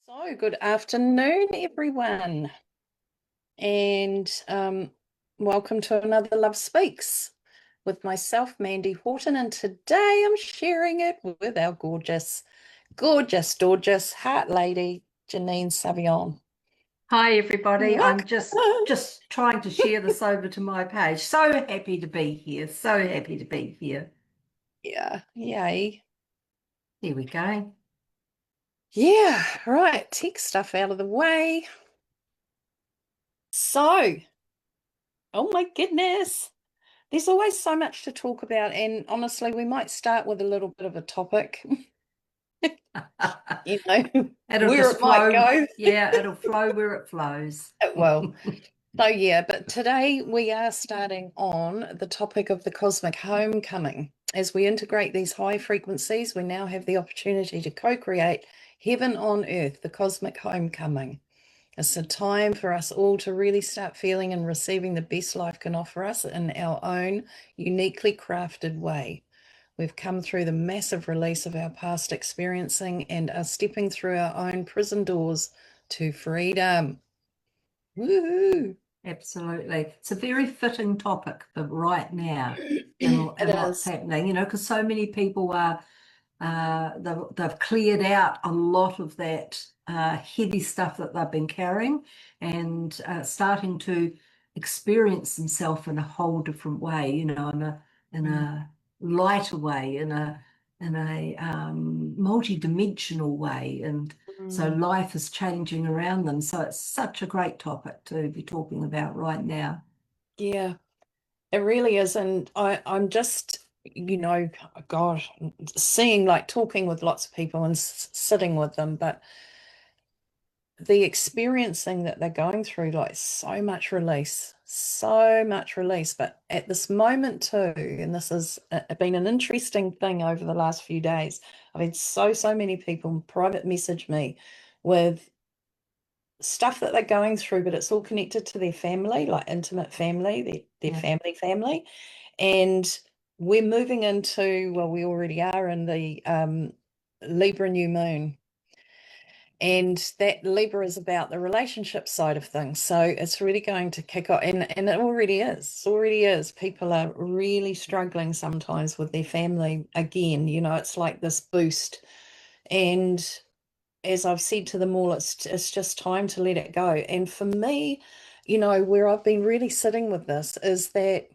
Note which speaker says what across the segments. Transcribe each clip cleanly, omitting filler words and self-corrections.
Speaker 1: So, good afternoon, everyone, and welcome to another Love Speaks with myself, Mandy Horton, and today I'm sharing it with our gorgeous heart lady, Janine Savion.
Speaker 2: Hi everybody. I'm
Speaker 1: Welcome.
Speaker 2: just trying to share this over to my page. So happy to be here. So happy to be here.
Speaker 1: Yeah, yay.
Speaker 2: Here we go.
Speaker 1: Yeah, right, tech stuff out of the way. So, oh my goodness. There's always so much to talk about, and honestly, we might start with a little bit of a topic, you know,
Speaker 2: It'll
Speaker 1: where
Speaker 2: just
Speaker 1: it might
Speaker 2: flow.
Speaker 1: go.
Speaker 2: Yeah, it'll flow where it flows.
Speaker 1: It will. So, yeah, but today we are starting on the topic of the cosmic homecoming. As we integrate these high frequencies, we now have the opportunity to co-create heaven on earth, the cosmic homecoming. It's a time for us all to really start feeling and receiving the best life can offer us in our own uniquely crafted way. We've come through the massive release of our past experiencing and are stepping through our own prison doors to freedom. Woohoo!
Speaker 2: Absolutely. It's a very fitting topic for right now
Speaker 1: It
Speaker 2: and what's
Speaker 1: is.
Speaker 2: happening, because so many people are they've cleared out a lot of that heavy stuff that they've been carrying and starting to experience themselves in a whole different way, in
Speaker 1: Mm,
Speaker 2: a lighter way, in a multi-dimensional way. And so
Speaker 1: mm.
Speaker 2: life is changing around them. So it's such a great topic to be talking about right now.
Speaker 1: Yeah, it really is. And I'm just, God, seeing like talking with lots of people and sitting with them, but the experiencing that they're going through, like so much release. But at this moment too, and this has been an interesting thing over the last few days, I've had so many people private message me with stuff that they're going through, but it's all connected to their family, like intimate family, their
Speaker 2: Yeah.
Speaker 1: family. And we're moving into, well, we already are in the Libra new moon. And that Libra is about the relationship side of things. So it's really going to kick off, and it already is. It already is. People are really struggling sometimes with their family again. It's like this boost. And as I've said to them all, it's just time to let it go. And for me, where I've been really sitting with this is that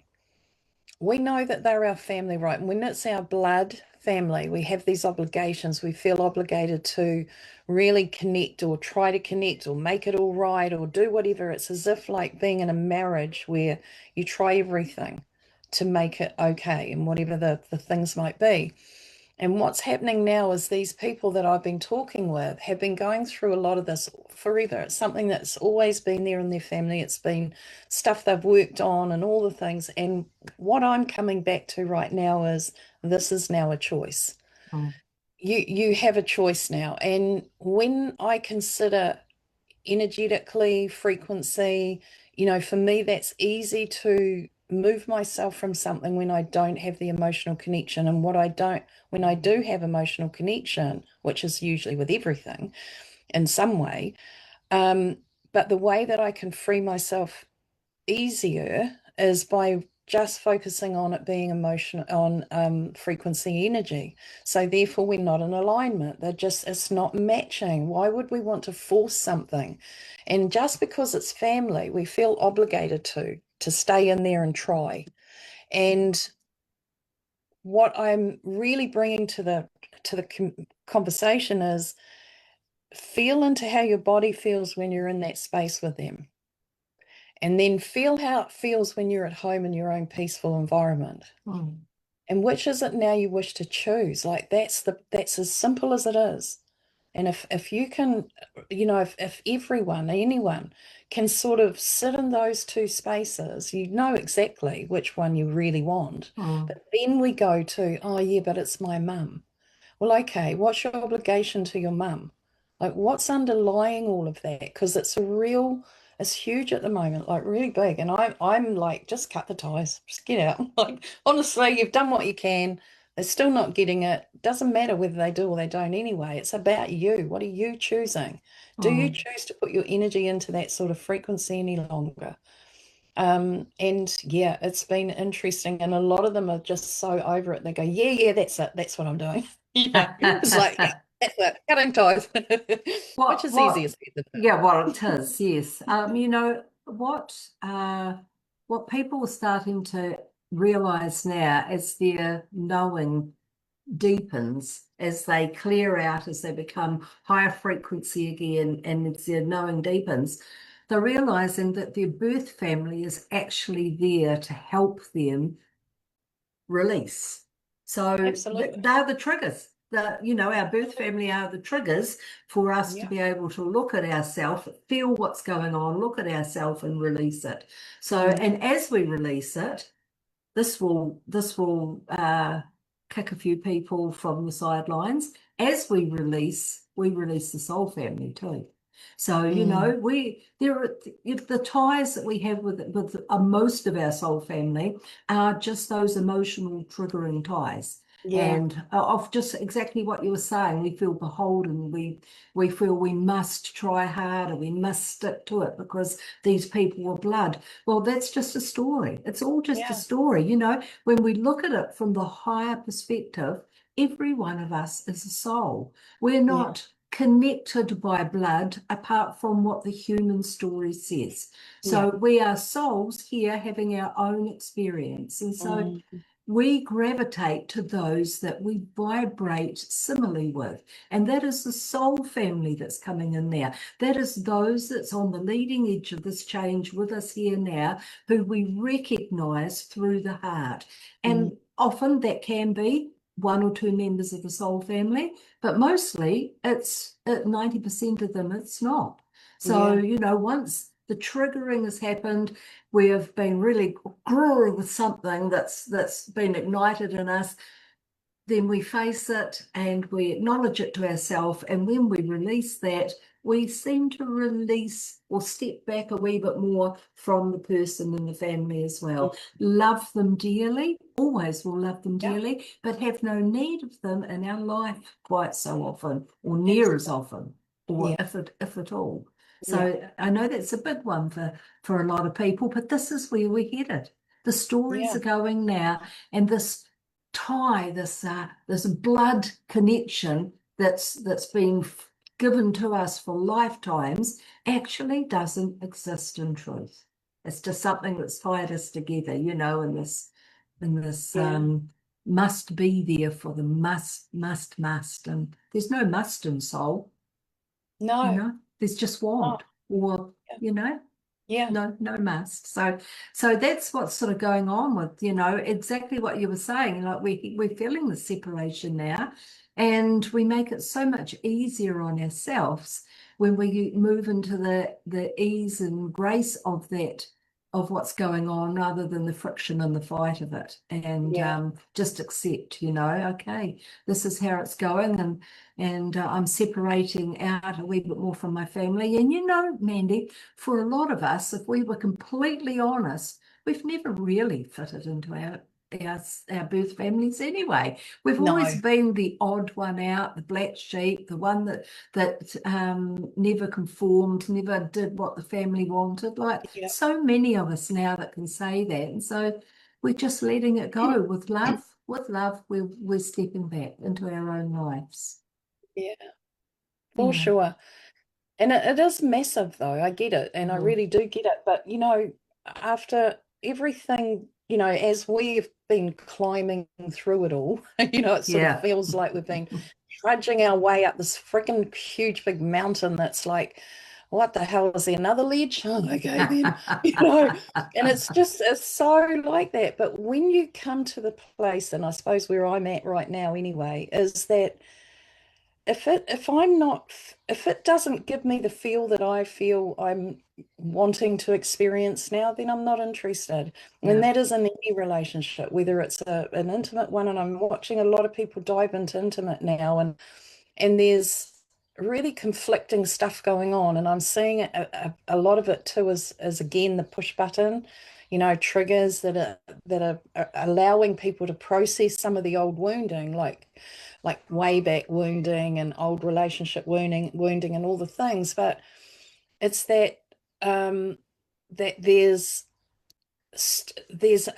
Speaker 1: we know that they're our family, right? And when it's our blood family, we have these obligations. We feel obligated to really connect or try to connect or make it all right or do whatever. It's as if like being in a marriage where you try everything to make it okay and whatever the things might be. And what's happening now is these people that I've been talking with have been going through a lot of this forever. It's something that's always been there in their family. It's been stuff they've worked on and all the things. And what I'm coming back to right now is this is now a choice.
Speaker 2: Mm.
Speaker 1: You have a choice now. And when I consider energetically, frequency, for me, that's easy to move myself from something when I don't have the emotional connection. And when I do have emotional connection, which is usually with everything in some way, um, but the way that I can free myself easier is by just focusing on it being emotional on frequency energy. So therefore we're not in alignment. It's not matching. Why would we want to force something? And just because it's family, we feel obligated to stay in there and try. And what I'm really bringing to the conversation is feel into how your body feels when you're in that space with them. And then feel how it feels when you're at home in your own peaceful environment.
Speaker 2: Mm.
Speaker 1: And which is it now you wish to choose? Like that's as simple as it is. And if you can, if anyone can sort of sit in those two spaces, you know exactly which one you really want.
Speaker 2: Mm.
Speaker 1: But then we go to, oh yeah, but it's my mum. Well, okay, what's your obligation to your mum? Like, what's underlying all of that? Because it's huge at the moment, like really big. And I'm like, just cut the ties, just get out. Like, honestly, you've done what you can. they're still not getting it. Doesn't matter whether they do or they don't anyway. It's about you. What are you choosing? Do you
Speaker 2: Mm.
Speaker 1: choose to put your energy into that sort of frequency any longer? And yeah, it's been interesting. And a lot of them are just so over it. They go, yeah, yeah, that's it. That's what I'm doing. Yeah. It's like, yeah, that's it. Cutting ties, which is easier
Speaker 2: What,
Speaker 1: said than
Speaker 2: yeah, well, it is, yes. What people are starting to realize now as their knowing deepens, as they clear out, as they become higher frequency again, and as their knowing deepens, they're realizing that their birth family is actually there to help them release. So
Speaker 1: absolutely.
Speaker 2: they're the triggers. Our birth family are the triggers for us to
Speaker 1: Yeah.
Speaker 2: be able to look at ourselves, feel what's going on, look at ourselves and release it. So,
Speaker 1: Mm.
Speaker 2: and as we release it, this will kick a few people from the sidelines. As we release the soul family too. So
Speaker 1: Mm.
Speaker 2: the ties that we have with most of our soul family are just those emotional triggering ties.
Speaker 1: Yeah.
Speaker 2: And of just exactly what you were saying, we feel beholden. We feel we must try harder. We must stick to it because these people were blood. Well, that's just a story. It's all just a
Speaker 1: Yeah.
Speaker 2: story. When we look at it from the higher perspective, every one of us is a soul. We're
Speaker 1: Yeah.
Speaker 2: not connected by blood apart from what the human story says.
Speaker 1: Yeah.
Speaker 2: So we are souls here having our own experience. And so
Speaker 1: Mm.
Speaker 2: we gravitate to those that we vibrate similarly with. And that is the soul family that's coming in there. That is those that's on the leading edge of this change with us here now, who we recognize through the heart.
Speaker 1: Mm.
Speaker 2: And often that can be one or two members of the soul family, but mostly it's at 90% of them, it's not. So,
Speaker 1: Yeah.
Speaker 2: once the triggering has happened, we have been really growing with something that's been ignited in us, then we face it and we acknowledge it to ourselves. And when we release that, we seem to release or step back a wee bit more from the person and the family as
Speaker 1: Mm.
Speaker 2: well. Love them dearly, always will love them
Speaker 1: Yeah.
Speaker 2: dearly, but have no need of them in our life quite so often, or near as
Speaker 1: Absolutely.
Speaker 2: often, or
Speaker 1: Yeah.
Speaker 2: if at all.
Speaker 1: Yeah.
Speaker 2: So I know that's a big one for a lot of people, but this is where we're headed. The stories
Speaker 1: Yeah.
Speaker 2: are going now, and this blood connection that's been given to us for lifetimes actually doesn't exist in truth. It's just something that's tied us together, in this
Speaker 1: Yeah.
Speaker 2: must be there for the must, and there's no must in soul,
Speaker 1: No.
Speaker 2: there's just
Speaker 1: Oh,
Speaker 2: want, or
Speaker 1: yeah.
Speaker 2: you know
Speaker 1: Yeah.
Speaker 2: no must. So that's what's sort of going on with, exactly what you were saying. Like we're feeling the separation now, and we make it so much easier on ourselves when we move into the ease and grace of that, of what's going on, rather than the friction and the fight of it. And
Speaker 1: Yeah.
Speaker 2: just accept, okay, this is how it's going, and I'm separating out a wee bit more from my family. And Mandy, for a lot of us, if we were completely honest, we've never really fitted into our birth families anyway. We've always
Speaker 1: No.
Speaker 2: been the odd one out, the black sheep, the one that never conformed, never did what the family wanted. Like
Speaker 1: Yeah.
Speaker 2: so many of us now that can say that, and so we're just letting it go with love. With love, we're stepping back into our own lives.
Speaker 1: Yeah. For
Speaker 2: Yeah.
Speaker 1: sure. And it is massive, though. I get it. And I
Speaker 2: Mhm.
Speaker 1: really do get it. But, after everything, as we've been climbing through it all, it sort of
Speaker 2: Yeah.
Speaker 1: feels like we've been trudging our way up this freaking huge big mountain that's like, what the hell is there? Another ledge? Oh, okay, then, and it's so like that. But when you come to the place, and I suppose where I'm at right now anyway, is that if it doesn't give me the feel that I feel I'm wanting to experience now, then I'm not interested. And
Speaker 2: Yeah.
Speaker 1: that is in any relationship, whether it's an intimate one, and I'm watching a lot of people dive into intimate now, and there's really conflicting stuff going on, and I'm seeing a lot of it too as again the push button, triggers that are allowing people to process some of the old wounding, like way back wounding and old relationship wounding and all the things. But it's that there's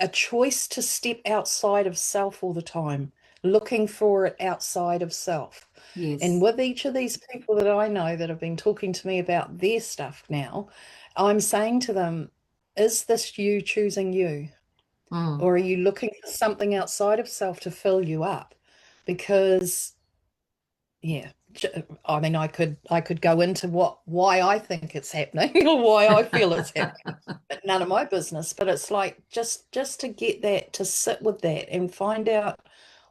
Speaker 1: a choice to step outside of self all the time, looking for it outside of self. And
Speaker 2: Yes.
Speaker 1: with each of these people that I know that have been talking to me about their stuff now, I'm saying to them, is this you choosing you?
Speaker 2: Mm.
Speaker 1: Or are you looking for something outside of self to fill you up? Because, yeah, I mean, I could go into why I think it's happening or why I feel it's happening, but none of my business. But it's like just to get that, to sit with that and find out,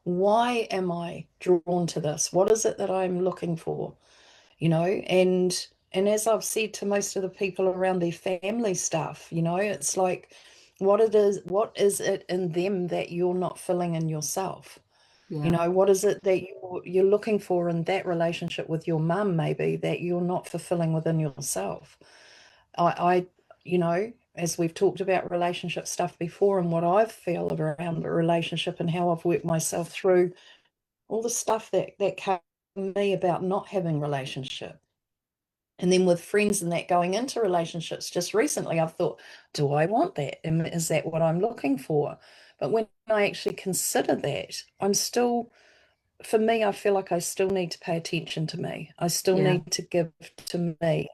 Speaker 1: why am I drawn to this? What is it that I'm looking for? And as I've said to most of the people around their family stuff, it's like, what is it in them that you're not filling in yourself?
Speaker 2: Yeah.
Speaker 1: What is it that you're looking for in that relationship with your mum, maybe, that you're not fulfilling within yourself? I, as we've talked about relationship stuff before, and what I feel around a relationship and how I've worked myself through all the stuff that came to me about not having relationship. And then with friends and that going into relationships just recently, I've thought, do I want that? And is that what I'm looking for? But when I actually consider that, for me, I feel like I still need to pay attention to me. I still
Speaker 2: Yeah.
Speaker 1: need to give to me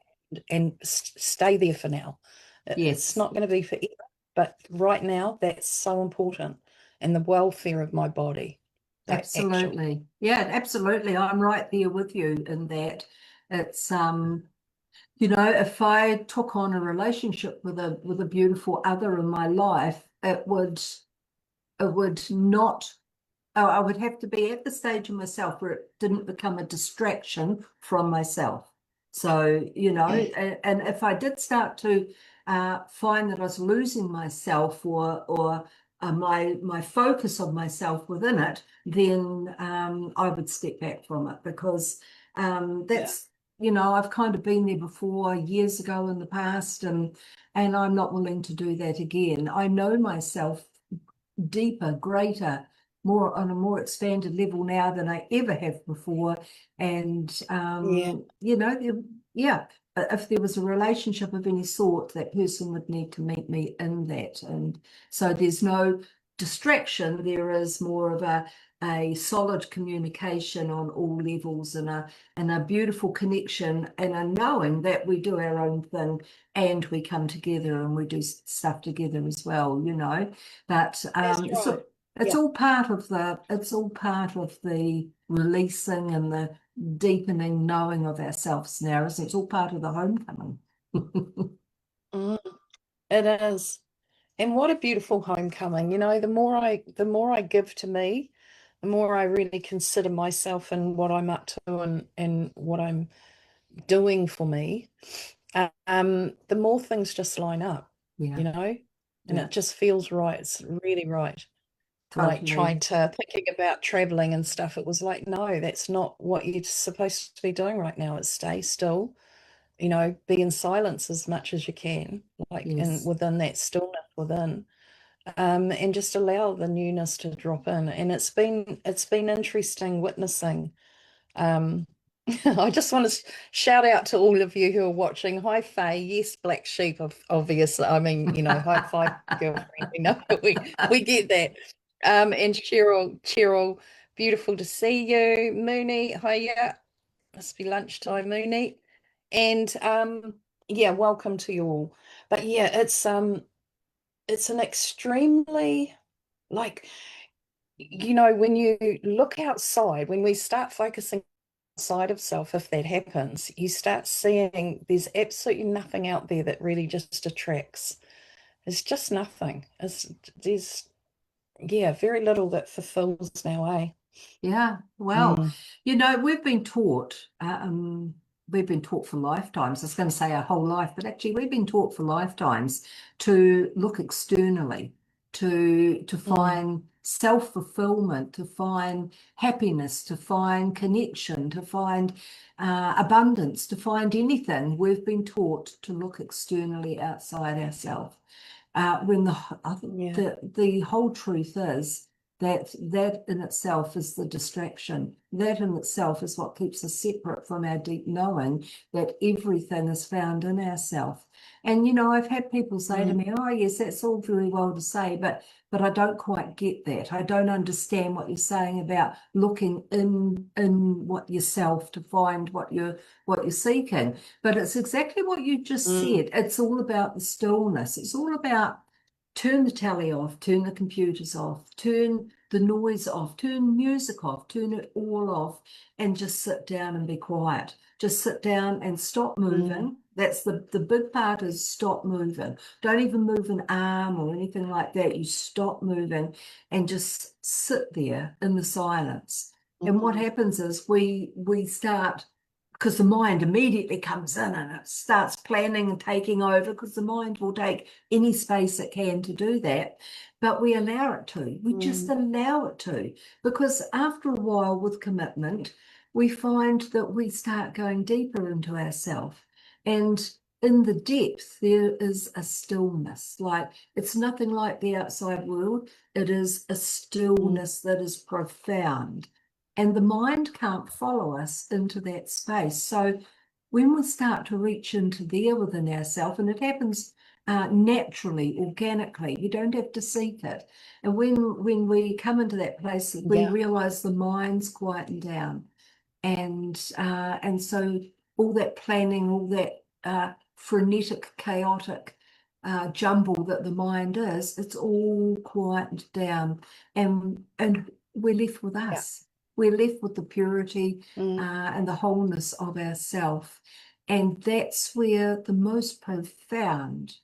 Speaker 1: and stay there for now. It's
Speaker 2: Yes.
Speaker 1: not going to be forever, but right now, that's so important. And the welfare of my body, actually.
Speaker 2: Absolutely. Yeah, absolutely. I'm right there with you in that. It's if I took on a relationship with a beautiful other in my life, it would not. Oh, I would have to be at the stage of myself where it didn't become a distraction from myself. So, and if I did start to find that I was losing myself or my focus of myself within it, then I would step back from it because
Speaker 1: Yeah.
Speaker 2: that's, I've kind of been there before years ago in the past, and I'm not willing to do that again. I know myself deeper, greater, more on a more expanded level now than I ever have before. And
Speaker 1: Yeah.
Speaker 2: yeah, if there was a relationship of any sort, that person would need to meet me in that. And so there's no distraction. There is more of a solid communication on all levels and a beautiful connection and a knowing that we do our own thing and we come together and we do stuff together as well. But
Speaker 1: That's right.
Speaker 2: it's
Speaker 1: Yeah.
Speaker 2: all part of the releasing and the deepening knowing of ourselves now, isn't it? It's all part of the homecoming.
Speaker 1: Mm, it is. And what a beautiful homecoming. The more I give to me, the more I really consider myself and what I'm up to and what I'm doing for me. The more things just line up,
Speaker 2: Yeah,
Speaker 1: you know, and
Speaker 2: yeah,
Speaker 1: it just feels right. It's really right. Like
Speaker 2: totally.
Speaker 1: thinking about traveling and stuff, it was like, no, that's not what you're supposed to be doing right now. It's stay still, be in silence as much as you can, like, and
Speaker 2: Yes.
Speaker 1: within that stillness within, and just allow the newness to drop in. And it's been interesting witnessing. Um, I just want to shout out to all of you who are watching. Hi, Faye. Yes, Black Sheep, obviously. I mean, high five, girlfriend. We know we get that. And Cheryl, beautiful to see you. Mooney, hiya. Must be lunchtime, Mooney. And yeah, welcome to you all. But yeah, it's an extremely, like, when you look outside, when we start focusing outside of self, if that happens, you start seeing there's absolutely nothing out there that really just attracts. There's just nothing. There's, yeah, very little that fulfills now, eh?
Speaker 2: Yeah, well,
Speaker 1: Mm,
Speaker 2: we've been taught for lifetimes. I was going to say our whole life, but actually we've been taught for lifetimes to look externally, to
Speaker 1: mm,
Speaker 2: find self-fulfillment, to find happiness, to find connection, to find abundance, to find anything, we've been taught to look externally outside ourselves. When
Speaker 1: Yeah.
Speaker 2: the whole truth is that that in itself is the distraction. That in itself is what keeps us separate from our deep knowing that everything is found in ourselves. And you know, I've had people say to me, "Oh, yes, that's all very well to say, but I don't quite get that. I don't understand what you're saying about looking in what yourself to find what you're seeking." But it's exactly what you just said. It's all about the stillness. It's all about turn the tally off, turn the computers off, turn the noise off, turn music off, turn it all off, and just sit down and be quiet. Just sit down and stop moving. That's the big part, is stop moving. Don't even move an arm or anything like that. You stop moving and just sit there in the silence. And what happens is we start, because the mind immediately comes in and it starts planning and taking over, because the mind will take any space it can to do that. But we allow it to. We just allow it to. Because after a while with commitment, we find that we start going deeper into ourselves. And in the depth, there is a stillness. Like, it's nothing like the outside world. It is a stillness that is profound. And the mind can't follow us into that space. So when we start to reach into there within ourselves, and it happens naturally, organically, you don't have to seek it. And when we come into that place, we realize the mind's quieting down. And so all that planning, all that frenetic, chaotic jumble that the mind is, it's all quieted down. And we're left with us. We're left with the purity and the wholeness of ourself. And that's where the most profound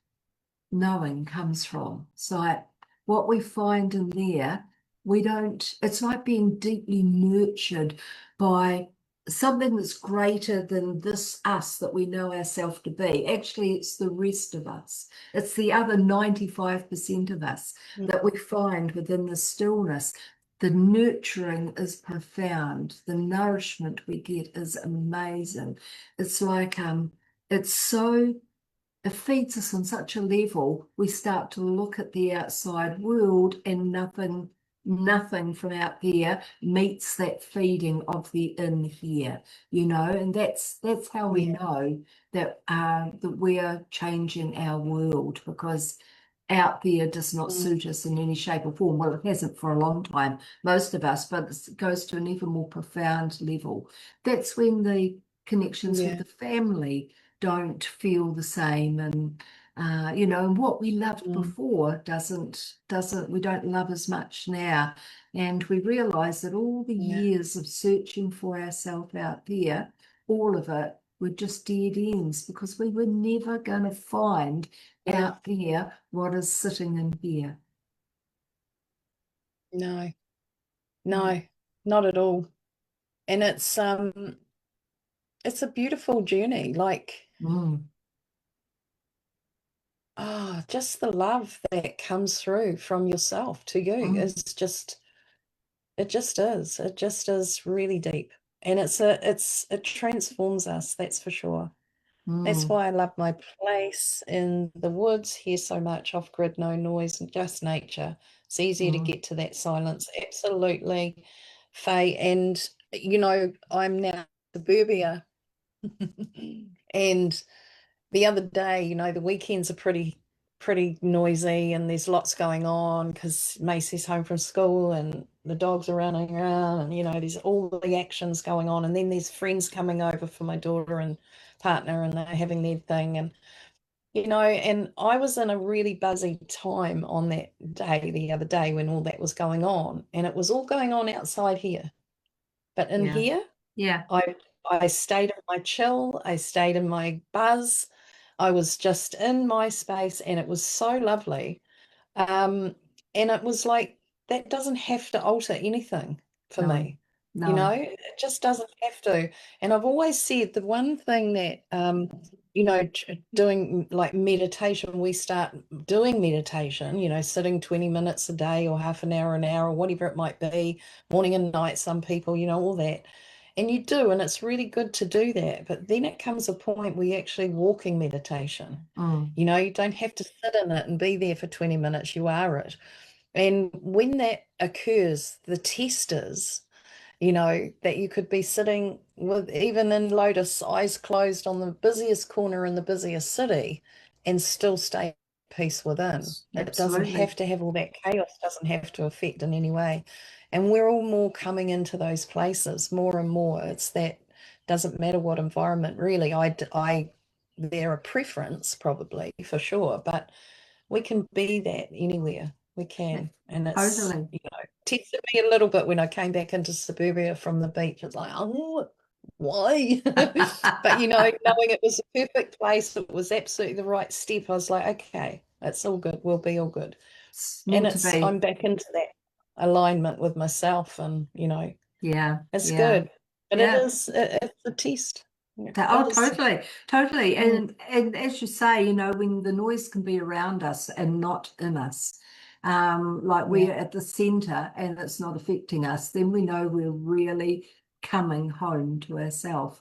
Speaker 2: knowing comes from. So what we find in there, it's like being deeply nurtured by something that's greater than this us that we know ourselves to be. Actually, it's the rest of us. It's the other 95% of us that we find within the stillness. The nurturing is profound. The nourishment we get is amazing. It's like, it feeds us on such a level, we start to look at the outside world, and nothing from out there meets that feeding of the in here, you know. And that's how we know that we're changing our world, because out there does not suit us in any shape or form. Well, it hasn't for a long time, most of us, but it goes to an even more profound level. That's when the connections with the family don't feel the same, and you know, and what we loved before we don't love as much now. And we realize that all the years of searching for ourselves out there, all of it were just dead ends, because we were never going to find out there what is sitting in here.
Speaker 1: No, not at all. And it's a beautiful journey. Like, just the love that comes through from yourself to you is just, it just is. It just is really deep. And it transforms us, that's for sure. That's why I love my place in the woods here so much, off grid, no noise, and just nature. It's easier to get to that silence. Absolutely, Faye. And you know, I'm now suburbia. And the other day, you know, the weekends are pretty noisy, and there's lots going on because Macy's home from school and the dogs are running around, and you know, there's all the actions going on, and then there's friends coming over for my daughter and partner, and they're having their thing, and you know, and I was in a really buzzy time on that day, the other day, when all that was going on, and it was all going on outside here, but in here
Speaker 2: Yeah.
Speaker 1: I stayed in my chill, I stayed in my buzz, I was just in my space, and it was so lovely. Um, and it was like, that doesn't have to alter anything for
Speaker 2: No.
Speaker 1: me. You know,
Speaker 2: No.
Speaker 1: it just doesn't have to. And I've always said the one thing that doing like meditation, we start doing meditation, sitting 20 minutes a day or half an hour, or whatever it might be, morning and night, some people, all that. And you do, and it's really good to do that. But then it comes a point where you're actually walking meditation.
Speaker 2: Mm.
Speaker 1: You don't have to sit in it and be there for 20 minutes, you are it. And when that occurs, the test is that you could be sitting with even in Lotus, eyes closed on the busiest corner in the busiest city and still stay at peace within. It doesn't
Speaker 2: Absolutely.
Speaker 1: have to have all that chaos, doesn't have to affect in any way. And we're all more coming into those places more and more. It's that doesn't matter what environment really. They're a preference probably for sure, but we can be that anywhere. We
Speaker 2: Yeah,
Speaker 1: can. And it's,
Speaker 2: totally.
Speaker 1: tested me a little bit when I came back into suburbia from the beach. It's like, oh, why? But knowing it was the perfect place, it was absolutely the right step. I was like, okay, it's all good. We'll be all good.
Speaker 2: It's
Speaker 1: And
Speaker 2: meant to be.
Speaker 1: I'm back into that alignment with myself, and
Speaker 2: Yeah,
Speaker 1: it's
Speaker 2: yeah,
Speaker 1: good. But
Speaker 2: yeah.
Speaker 1: it's a test. Yeah,
Speaker 2: Oh,
Speaker 1: it is.
Speaker 2: totally, totally.
Speaker 1: Mm,
Speaker 2: And as you say, when the noise can be around us and not in us, like
Speaker 1: yeah.
Speaker 2: we're at the center and it's not affecting us, then we know we're really coming home to ourselves.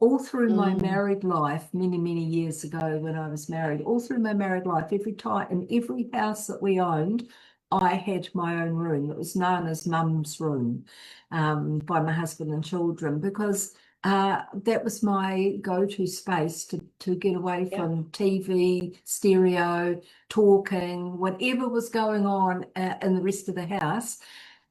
Speaker 2: All through my
Speaker 1: Mm,
Speaker 2: married life, many, many years ago when I was married, all through my married life, every time in every house that we owned, I had my own room. It was known as Mum's room, by my husband and children because that was my go-to space to get away
Speaker 1: yeah.
Speaker 2: from TV, stereo, talking, whatever was going on in the rest of the house.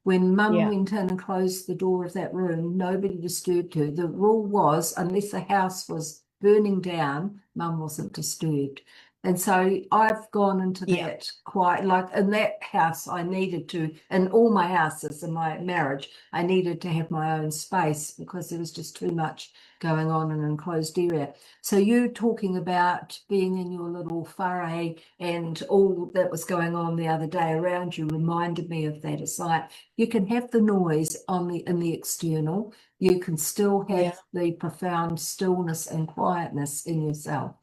Speaker 2: When Mum
Speaker 1: Yeah.
Speaker 2: went in and closed the door of that room, nobody disturbed her. The rule was, unless the house was burning down, Mum wasn't disturbed. And so I've gone into
Speaker 1: Yeah.
Speaker 2: that quite like in that house, I needed to, in all my houses in my marriage, I needed to have my own space because there was just too much going on in an enclosed area. So you talking about being in your little foray and all that was going on the other day around you reminded me of that. It's like you can have the noise on the in the external, you can still
Speaker 1: Yeah.
Speaker 2: have the profound stillness and quietness in yourself,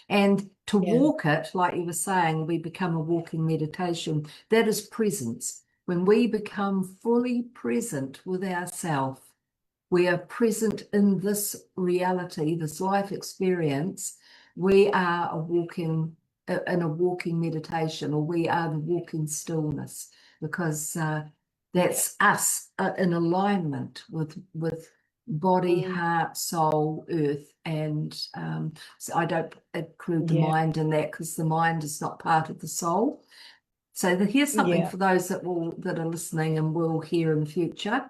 Speaker 2: and to
Speaker 1: Yeah.
Speaker 2: walk it, like you were saying, we become a walking meditation. That is presence. When we become fully present with ourselves, we are present in this reality, this life experience. We are in a walking meditation, or we are the walking stillness, because
Speaker 1: Yeah.
Speaker 2: that's us in alignment with body,
Speaker 1: Mm,
Speaker 2: heart, soul, earth, and so I don't include the
Speaker 1: yeah.
Speaker 2: mind in that because the mind is not part of the soul. So here's something
Speaker 1: Yeah.
Speaker 2: for those that are listening and will hear in the future.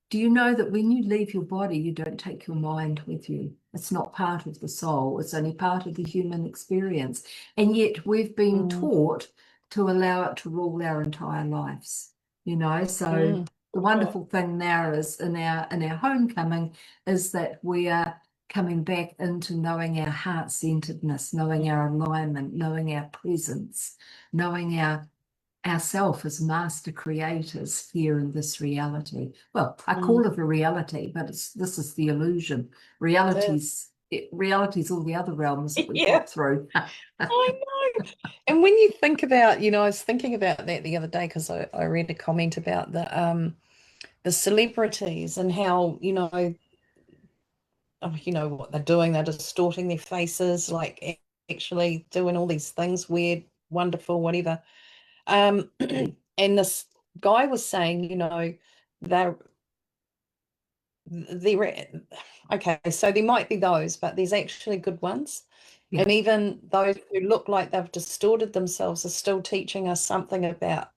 Speaker 2: Do you know that when you leave your body, you don't take your mind with you? It's not part of the soul, it's only part of the human experience. And yet we've been
Speaker 1: Mm,
Speaker 2: taught to allow it to rule our entire lives. So
Speaker 1: mm,
Speaker 2: the
Speaker 1: sure.
Speaker 2: wonderful thing now is in our homecoming is that we are coming back into knowing our heart-centeredness, knowing our alignment, knowing our presence, knowing ourself as master creators here in this reality. Well, I
Speaker 1: Mm,
Speaker 2: call it a reality, but this is the illusion.
Speaker 1: it is.
Speaker 2: Reality's all the other realms that we've
Speaker 1: Yeah,
Speaker 2: got through.
Speaker 1: I know. And when you think about, I was thinking about that the other day because I read a comment about the celebrities and how, what they're doing, they're distorting their faces, like actually doing all these things, weird, wonderful, whatever. Um, and this guy was saying, they're the okay, so there might be those, but there's actually good ones.
Speaker 2: Yeah.
Speaker 1: And even those who look like they've distorted themselves are still teaching us something about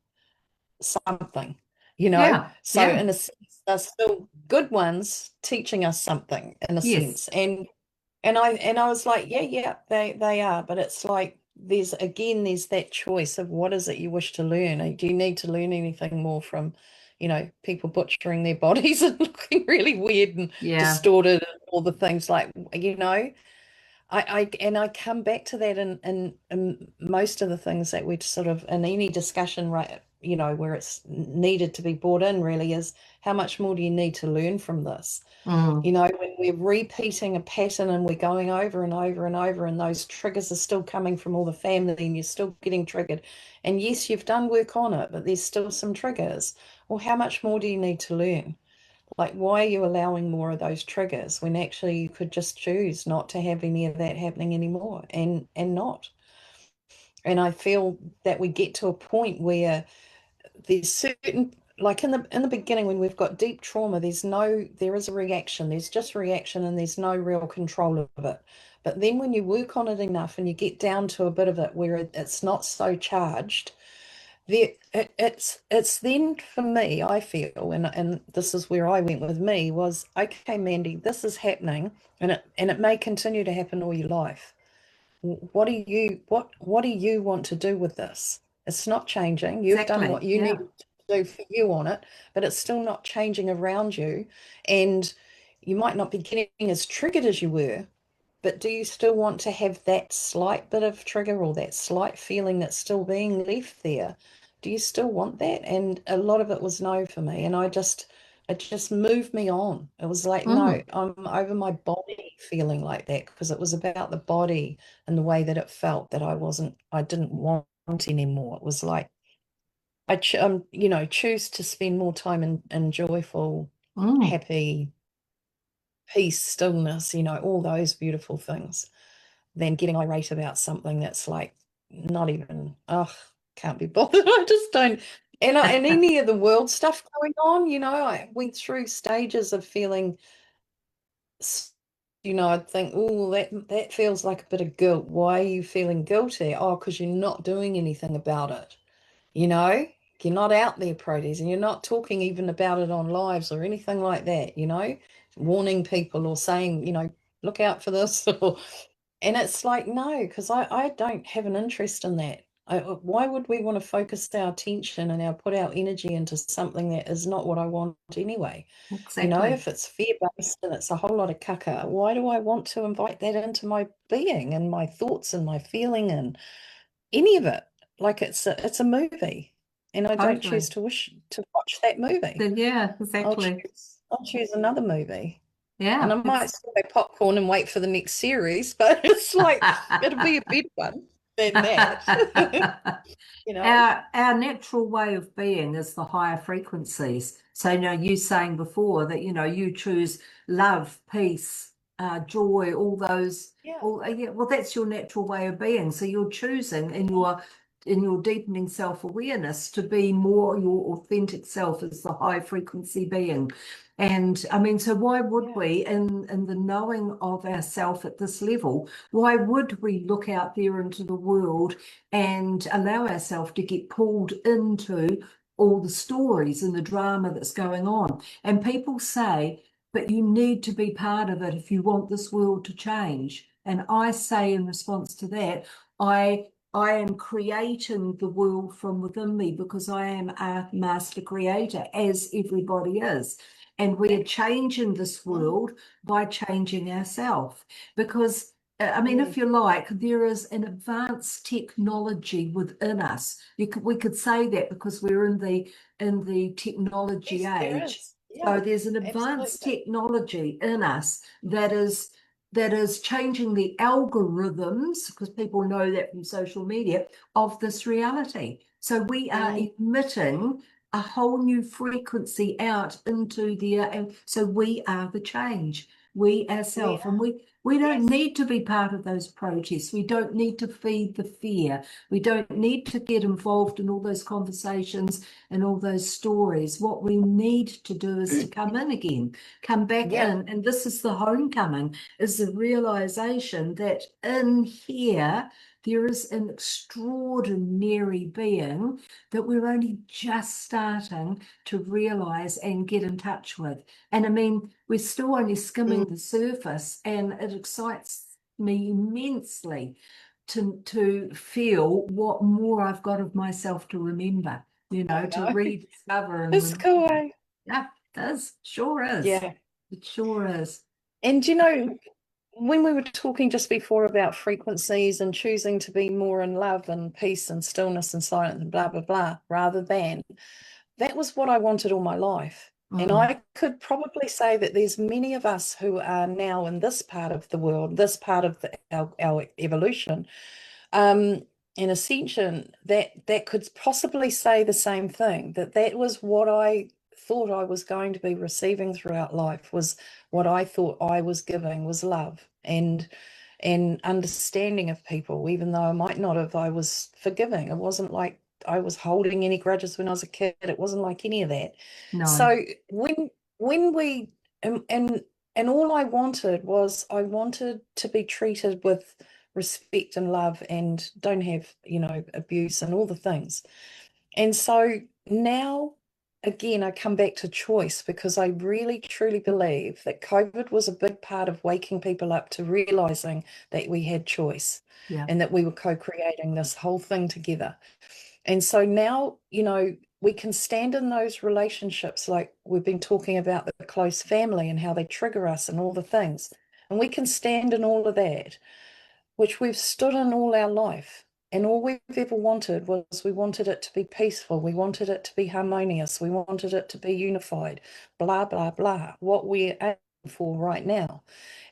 Speaker 1: something, you know?
Speaker 2: Yeah.
Speaker 1: So
Speaker 2: Yeah.
Speaker 1: in a sense, they're still good ones teaching us something in a
Speaker 2: Yes.
Speaker 1: sense. And I was like, yeah, yeah, they are. But it's like there's that choice of what is it you wish to learn? Do you need to learn anything more from, people butchering their bodies and looking really weird and
Speaker 2: Yeah.
Speaker 1: distorted and all the things like, I come back to that in most of the things that we sort of in any discussion, right? you know, where it's needed to be brought in really is how much more do you need to learn from this?
Speaker 2: Mm.
Speaker 1: You know, when we're repeating a pattern and we're going over and over and over, and those triggers are still coming from all the family and you're still getting triggered. And yes, you've done work on it, but there's still some triggers. Well, how much more do you need to learn? Like, why are you allowing more of those triggers when actually you could just choose not to have any of that happening anymore and not? And I feel that we get to a point where there's certain, like in the beginning when we've got deep trauma, there is a reaction, there's just reaction and there's no real control of it. But then when you work on it enough and you get down to a bit of it where it's not so charged, it's then for me, I feel, and this is where I went with me, was okay, Mandy, this is happening and it may continue to happen all your life. What do you want to do with this? It's not changing. You've done what
Speaker 2: Exactly.
Speaker 1: you
Speaker 2: Yeah.
Speaker 1: need to do for you on it, but it's still not changing around you. And you might not be getting as triggered as you were, but do you still want to have that slight bit of trigger or that slight feeling that's still being left there? Do you still want that? And a lot of it was no for me. And it just moved me on. It was like, no,
Speaker 2: Mm.
Speaker 1: I'm over my body feeling like that because it was about the body and the way that it felt that I didn't want anymore. It was like, you know, choose to spend more time in joyful,
Speaker 2: Mm.
Speaker 1: happy, peace, stillness, you know, all those beautiful things than getting irate about something that's like not even, oh, can't be bothered. I just don't. And any of the world stuff going on, you know, I went through stages of feeling, you know, I'd think, oh, that feels like a bit of guilt. Why are you feeling guilty? Oh, because you're not doing anything about it. You know, you're not out there protesting, you're not talking even about it on lives or anything like that, you know, warning people or saying, you know, look out for this. And it's like, no, because I don't have an interest in that. Why would we want to focus our attention and put our energy into something that is not what I want anyway? You know,
Speaker 2: Exactly.
Speaker 1: if it's fear-based and it's a whole lot of caca, why do I want to invite that into my being and my thoughts and my feeling and any of it? Like it's a movie, and I don't choose
Speaker 2: Totally.
Speaker 1: to wish to watch that movie.
Speaker 2: Yeah, exactly.
Speaker 1: I'll choose another movie. And
Speaker 2: Yeah.
Speaker 1: I might still have popcorn and wait for the next series, but it's like it'll be a better one than that. You know?
Speaker 2: Our natural way of being is the higher frequencies. So, you saying before that, you choose love, peace, joy, all those,
Speaker 1: Yeah.
Speaker 2: yeah, well, that's your natural way of being. So you're choosing in your deepening self-awareness to be more your authentic self as the high frequency being. And I mean, so why would
Speaker 1: Yeah.
Speaker 2: we, in the knowing of ourself at this level, why would we look out there into the world and allow ourselves to get pulled into all the stories and the drama that's going on? And people say, but you need to be part of it if you want this world to change. And I say in response to that, I am creating the world from within me because I am a master creator, as everybody is. And we are changing this
Speaker 1: Mm,
Speaker 2: world by changing ourselves. Because, I mean,
Speaker 1: mm.
Speaker 2: if you like, there is an advanced technology within us. We could say that because we're in the technology
Speaker 1: Yes, there
Speaker 2: age.
Speaker 1: is. Yeah,
Speaker 2: So there's an advanced
Speaker 1: absolutely.
Speaker 2: technology in us that is changing the algorithms, because people know that from social media, of this reality. So we are
Speaker 1: Mm,
Speaker 2: emitting a whole new frequency out into and so we are the change, we
Speaker 1: we
Speaker 2: ourselves, and
Speaker 1: are.
Speaker 2: we don't
Speaker 1: Yes.
Speaker 2: need to be part of those protests. We don't need to feed the fear. We don't need to get involved in all those conversations and all those stories. What we need to do is to come in again, come back
Speaker 1: Yeah.
Speaker 2: in. And this is the homecoming, is the realization that in here, there is an extraordinary being that we're only just starting to realize and get in touch with. And I mean, we're still only skimming
Speaker 1: Mm,
Speaker 2: the surface, and it excites me immensely to feel what more I've got of myself to remember,
Speaker 1: I
Speaker 2: to
Speaker 1: know.
Speaker 2: rediscover and
Speaker 1: It's cool,
Speaker 2: remember.
Speaker 1: eh?
Speaker 2: Yeah, it does. Sure is.
Speaker 1: Yeah.
Speaker 2: It sure is.
Speaker 1: And you know, when we were talking just before about frequencies and choosing to be more in love and peace and stillness and silence and blah, blah, blah, rather than, that was what I wanted all my life. And I could probably say that there's many of us who are now in this part of the world, this part of our evolution, and ascension, that could possibly say the same thing, that was what I thought I was going to be receiving throughout life, was what I thought I was giving was love and understanding of people, even though I might not have. I was forgiving. It wasn't like I was holding any grudges when I was a kid. It wasn't like any of that.
Speaker 2: No.
Speaker 1: So when we and all I wanted was, I wanted to be treated with respect and love and don't have, abuse and all the things. And so now, again, I come back to choice, because I really truly believe that COVID was a big part of waking people up to realizing that we had choice,
Speaker 2: Yeah.
Speaker 1: and that we were co-creating this whole thing together. And so now, we can stand in those relationships, like we've been talking about the close family and how they trigger us and all the things. And we can stand in all of that, which we've stood in all our life. And all we've ever wanted was, we wanted it to be peaceful. We wanted it to be harmonious. We wanted it to be unified, blah, blah, blah, what we're aiming for right now.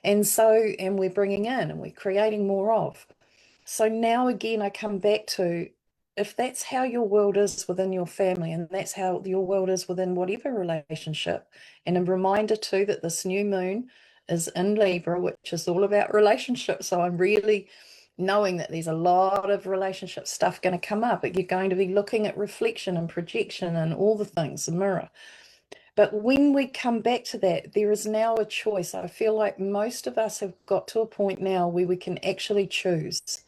Speaker 1: And so, and we're bringing in and we're creating more of. So now again, I come back to, if that's how your world is within your family, and that's how your world is within whatever relationship, and a reminder too that this new moon is in Libra, which is all about relationships. So I'm really knowing that there's a lot of relationship stuff going to come up, but you're going to be looking at reflection and projection and all the things, the mirror. But when we come back to that, there is now a choice. I feel like most of us have got to a point now where we can actually choose.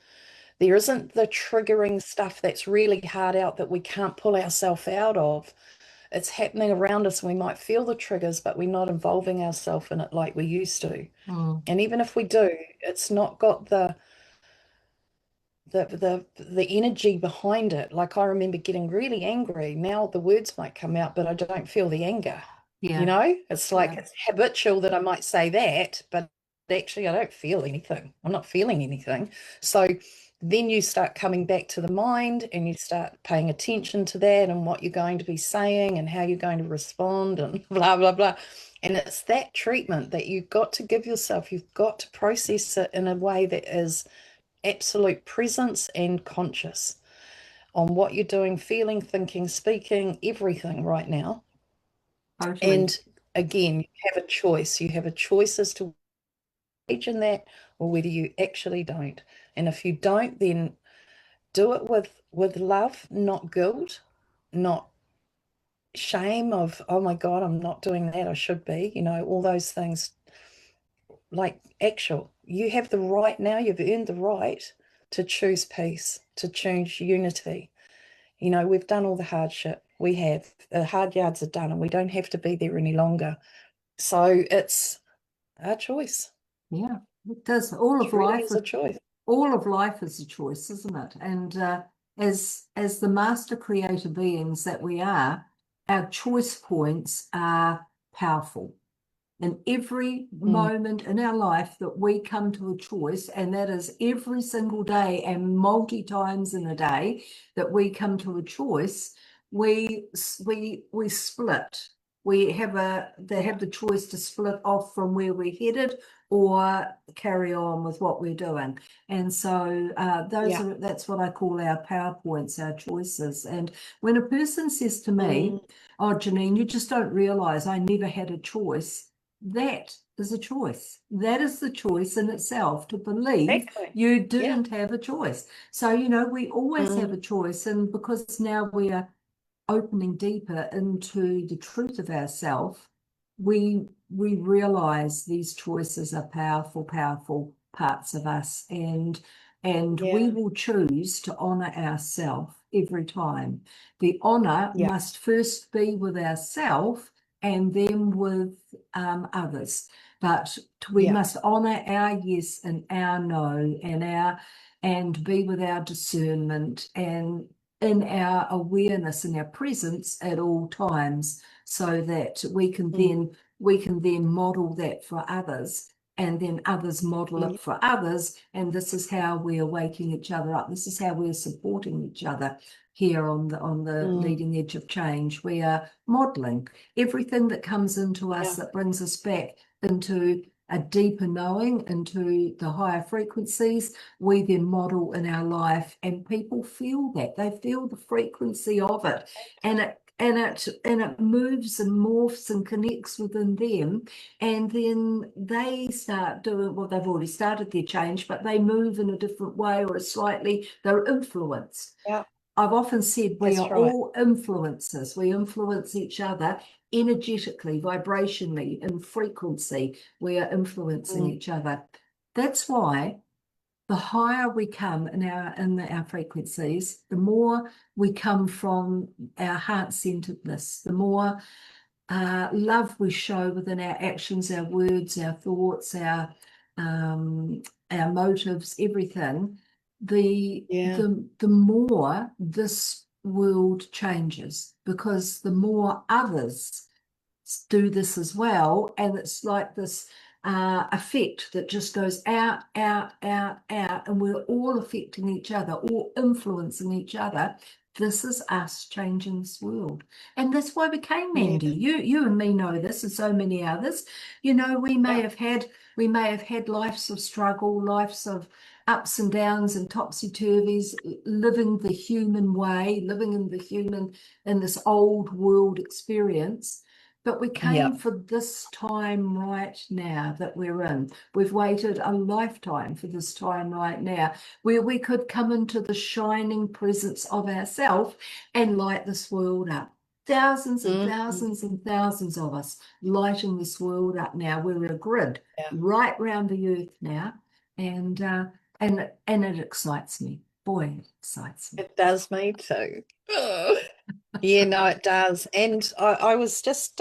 Speaker 1: There isn't the triggering stuff that's really hard out that we can't pull ourselves out of. It's happening around us, and we might feel the triggers, but we're not involving ourselves in it like we used to. And even if we do, it's not got the energy behind it. Like, I remember getting really angry. Now the words might come out, but I don't feel the anger.
Speaker 2: Yeah.
Speaker 1: It's like, it's habitual that I might say that, but actually I don't feel anything. I'm not feeling anything. So then you start coming back to the mind, and you start paying attention to that and what you're going to be saying and how you're going to respond and blah, blah, blah. And it's that treatment that you've got to give yourself. You've got to process it in a way that is absolute presence and conscious on what you're doing, feeling, thinking, speaking, everything right now.
Speaker 2: Totally.
Speaker 1: And again, you have a choice. You have a choice as to engage in that, or whether you actually don't. And if you don't, then do it with love, not guilt, not shame of, oh my God, I'm not doing that, I should be, all those things. Like, actual, you have the right now, you've earned the right to choose peace, to choose unity. We've done all the hardship. We have. The hard yards are done, and we don't have to be there any longer. So it's our choice.
Speaker 2: Yeah, it does. All
Speaker 1: It
Speaker 2: of
Speaker 1: really
Speaker 2: life
Speaker 1: is a choice.
Speaker 2: all of life is a choice, isn't it? And as the master creator beings that we are, our choice points are powerful. In every moment in our life that we come to a choice, and that is every single day and multi times in a day that we come to a choice, we split. They have the choice to split off from where we're headed or carry on with what we're doing. And so that's what I call our PowerPoints, our choices. And when a person says to me, oh, Janine, you just don't realize I never had a choice. That is a choice. That is the choice in itself, to believe you didn't have a choice. So, we always have a choice. And because now we are opening deeper into the truth of ourselves, we realize these choices are powerful, powerful parts of us. And we will choose to honor ourselves every time. The honor must first be with ourselves and then with others. But we must honor our yes and our no, and be with our discernment and in our awareness and our presence at all times, so that we can then model that for others. and then others model it for others, and this is how we are waking each other up. This is how we're supporting each other here on the leading edge of change. We are modeling everything that comes into us that brings us back into a deeper knowing, into the higher frequencies. We then model in our life, and people feel that. They feel the frequency of it, and it moves and morphs and connects within them, and then they start doing, well, they've already started their change, but they move in a different way, or they're influenced.
Speaker 1: Yeah.
Speaker 2: I've often said we
Speaker 1: That's
Speaker 2: are all influencers. We influence each other energetically, vibrationally, in frequency. We are influencing each other. That's why the higher we come in our frequencies, the more we come from our heart-centeredness, the more love we show within our actions, our words, our thoughts, our motives, everything. The more this world changes, because the more others do this as well, and it's like this effect that just goes out, out, out, out, and we're all affecting each other, all influencing each other. This is us changing this world. And that's why we came, Mandy. You and me know this, and so many others. You know, we may have had lives of struggle, lives of ups and downs and topsy-turvies, living the human way, living in this old world experience. But we came for this time right now that we're in. We've waited a lifetime for this time right now, where we could come into the shining presence of ourselves and light this world up. Thousands and thousands and thousands of us lighting this world up now. We're a grid right round the earth now, and it excites me. Boy, it excites me.
Speaker 1: It does me too. Yeah, no, it does. And I was just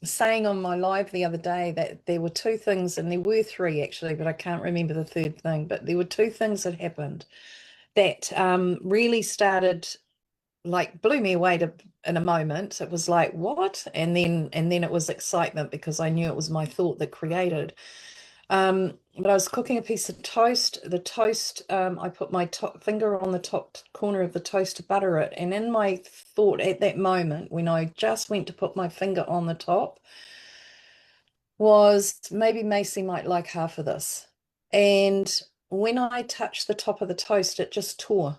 Speaker 1: saying on my live the other day that there were two things, and there were three actually, but I can't remember the third thing. But there were two things that happened that really started, like, blew me away in a moment. It was like, what? And then it was excitement, because I knew it was my thought that created. But I was cooking a piece of toast. The toast, I put my finger on the top corner of the toast to butter it. And in my thought at that moment, when I just went to put my finger on the top, was maybe Macy might like half of this. And when I touched the top of the toast, it just tore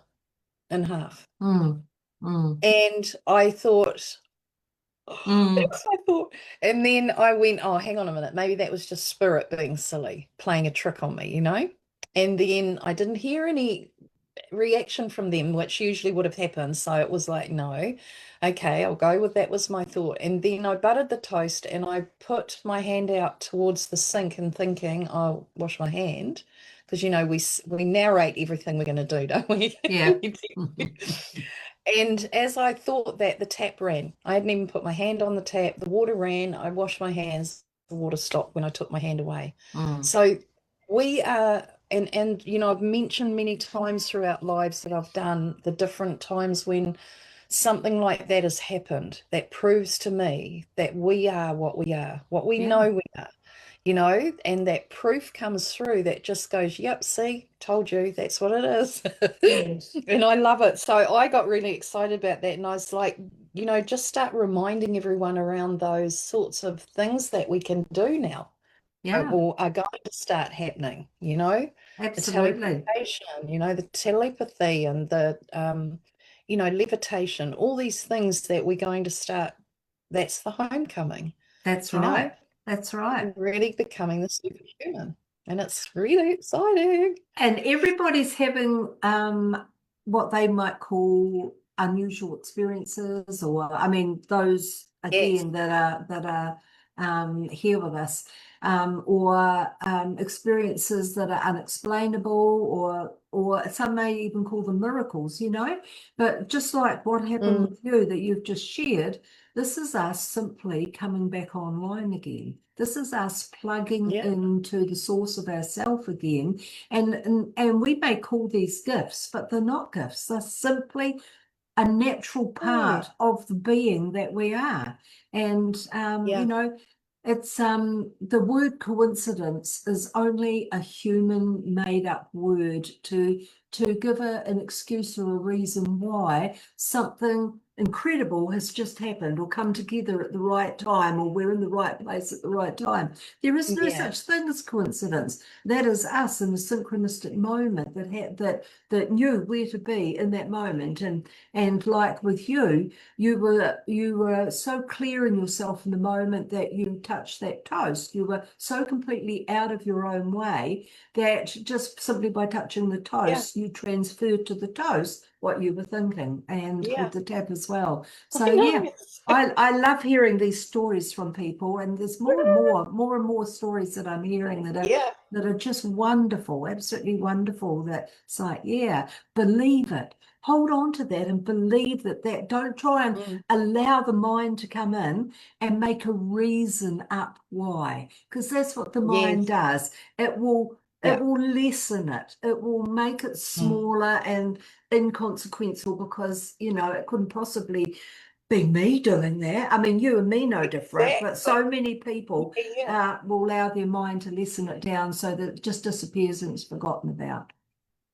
Speaker 1: in half. And I thought, that's my thought. And then I went, oh, hang on a minute. Maybe that was just spirit being silly, playing a trick on me, you know? And then I didn't hear any reaction from them, which usually would have happened. So it was like, no, okay, I'll go with that was my thought. And then I buttered the toast and I put my hand out towards the sink and thinking, I'll wash my hand. Because, you know, we narrate everything we're going to do, don't we?
Speaker 2: Yeah.
Speaker 1: And as I thought that, the tap ran. I hadn't even put my hand on the tap. The water ran. I washed my hands. The water stopped when I took my hand away. So we are, and you know, I've mentioned many times throughout lives that I've done, the different times when something like that has happened, that proves to me that we are what we are, what we know we are. You know, and that proof comes through that just goes, yep, see, told you, that's what it is. And I love it. So I got really excited about that. And I was like, you know, just start reminding everyone around those sorts of things that we can do now. Or are going to start happening, you know,
Speaker 2: Absolutely.
Speaker 1: the teleportation, you know, the telepathy and the, you know, levitation, all these things that we're going to start. That's the homecoming.
Speaker 2: That's
Speaker 1: you
Speaker 2: right.
Speaker 1: know?
Speaker 2: That's right.
Speaker 1: Really becoming the superhuman. And it's really exciting.
Speaker 2: And everybody's having what they might call unusual experiences, or I mean, those again that are here with us, or experiences that are unexplainable, or some may even call them miracles, you know. But just like what happened with you that you've just shared, this is us simply coming back online again. This is us plugging into the source of ourself again. And we may call these gifts, but they're not gifts. They're simply a natural part of the being that we are. And, you know, It's the word coincidence is only a human made up word to give an excuse or a reason why something incredible has just happened or come together at the right time, or we're in the right place at the right time. There is no
Speaker 1: Yeah.
Speaker 2: such thing as coincidence. That is us in a synchronistic moment that knew where to be in that moment. And like with you, you were so clear in yourself in the moment that you touched that toast. You were so completely out of your own way that just simply by touching the
Speaker 1: Yeah.
Speaker 2: toast, you transferred to the toast what you were thinking, and with
Speaker 1: Yeah.
Speaker 2: the tap as well. So
Speaker 1: I
Speaker 2: yeah,
Speaker 1: know.
Speaker 2: I love hearing these stories from people, and there's more and more stories that I'm hearing
Speaker 1: Yeah.
Speaker 2: that are just wonderful, absolutely wonderful. That it's like, yeah, believe it. Hold on to that and believe that. Don't try and
Speaker 1: Mm.
Speaker 2: allow the mind to come in and make a reason up why, because that's what the mind
Speaker 1: Yes.
Speaker 2: does. It
Speaker 1: Yeah.
Speaker 2: will lessen it. It will make it
Speaker 1: Mm.
Speaker 2: smaller and inconsequential, because it couldn't possibly be me doing that. I mean, you and me no different, but
Speaker 1: Exactly.
Speaker 2: so many people
Speaker 1: Yeah.
Speaker 2: will allow their mind to lessen it down so that it just disappears and it's forgotten about.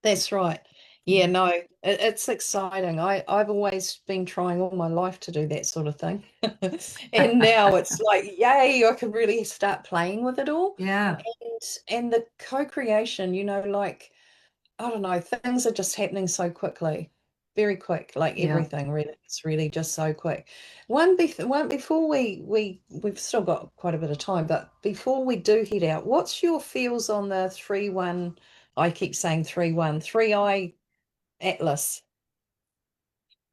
Speaker 1: That's right. Yeah,
Speaker 2: Mm.
Speaker 1: no, it's exciting. I've always been trying all my life to do that sort of thing. And now it's like, yay, I can really start playing with it all.
Speaker 2: Yeah,
Speaker 1: And the co-creation, like, I don't know, things are just happening so quickly. Very quick, like
Speaker 2: yeah.
Speaker 1: everything really. It's really just so quick. One before we've still got quite a bit of time, but before we do head out, what's your feels on the 3-1? I keep saying 3-1, 3-eye atlas.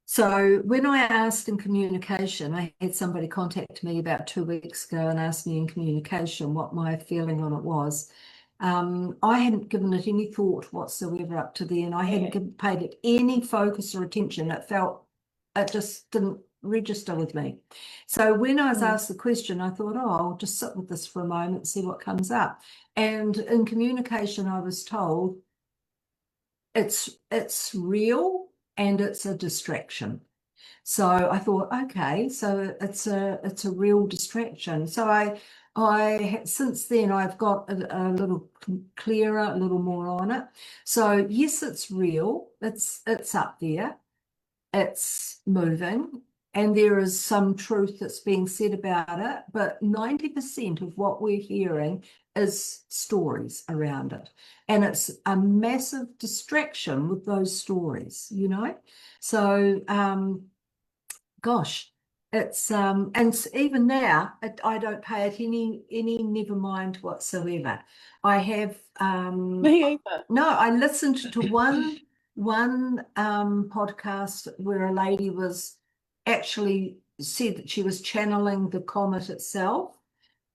Speaker 2: So when I asked in communication, I had somebody contact me about 2 weeks ago and asked me in communication what my feeling on it was. I hadn't given it any thought whatsoever up to then. I hadn't
Speaker 1: Yeah.
Speaker 2: paid it any focus or attention. It just didn't register with me. So when I was
Speaker 1: Mm.
Speaker 2: asked the question, I thought, oh, I'll just sit with this for a moment, see what comes up. And in communication, I was told it's real and it's a distraction. So I thought, okay, so it's a real distraction. So since then I've got a little clearer, a little more on it. So yes, it's real. It's up there. It's moving, and there is some truth that's being said about it, but 90% of what we're hearing is stories around it. And it's a massive distraction with those stories. So gosh, even now I don't pay it any never mind whatsoever. I have
Speaker 1: Me either.
Speaker 2: no, I listened to one podcast where a lady was actually said that she was channeling the comet itself.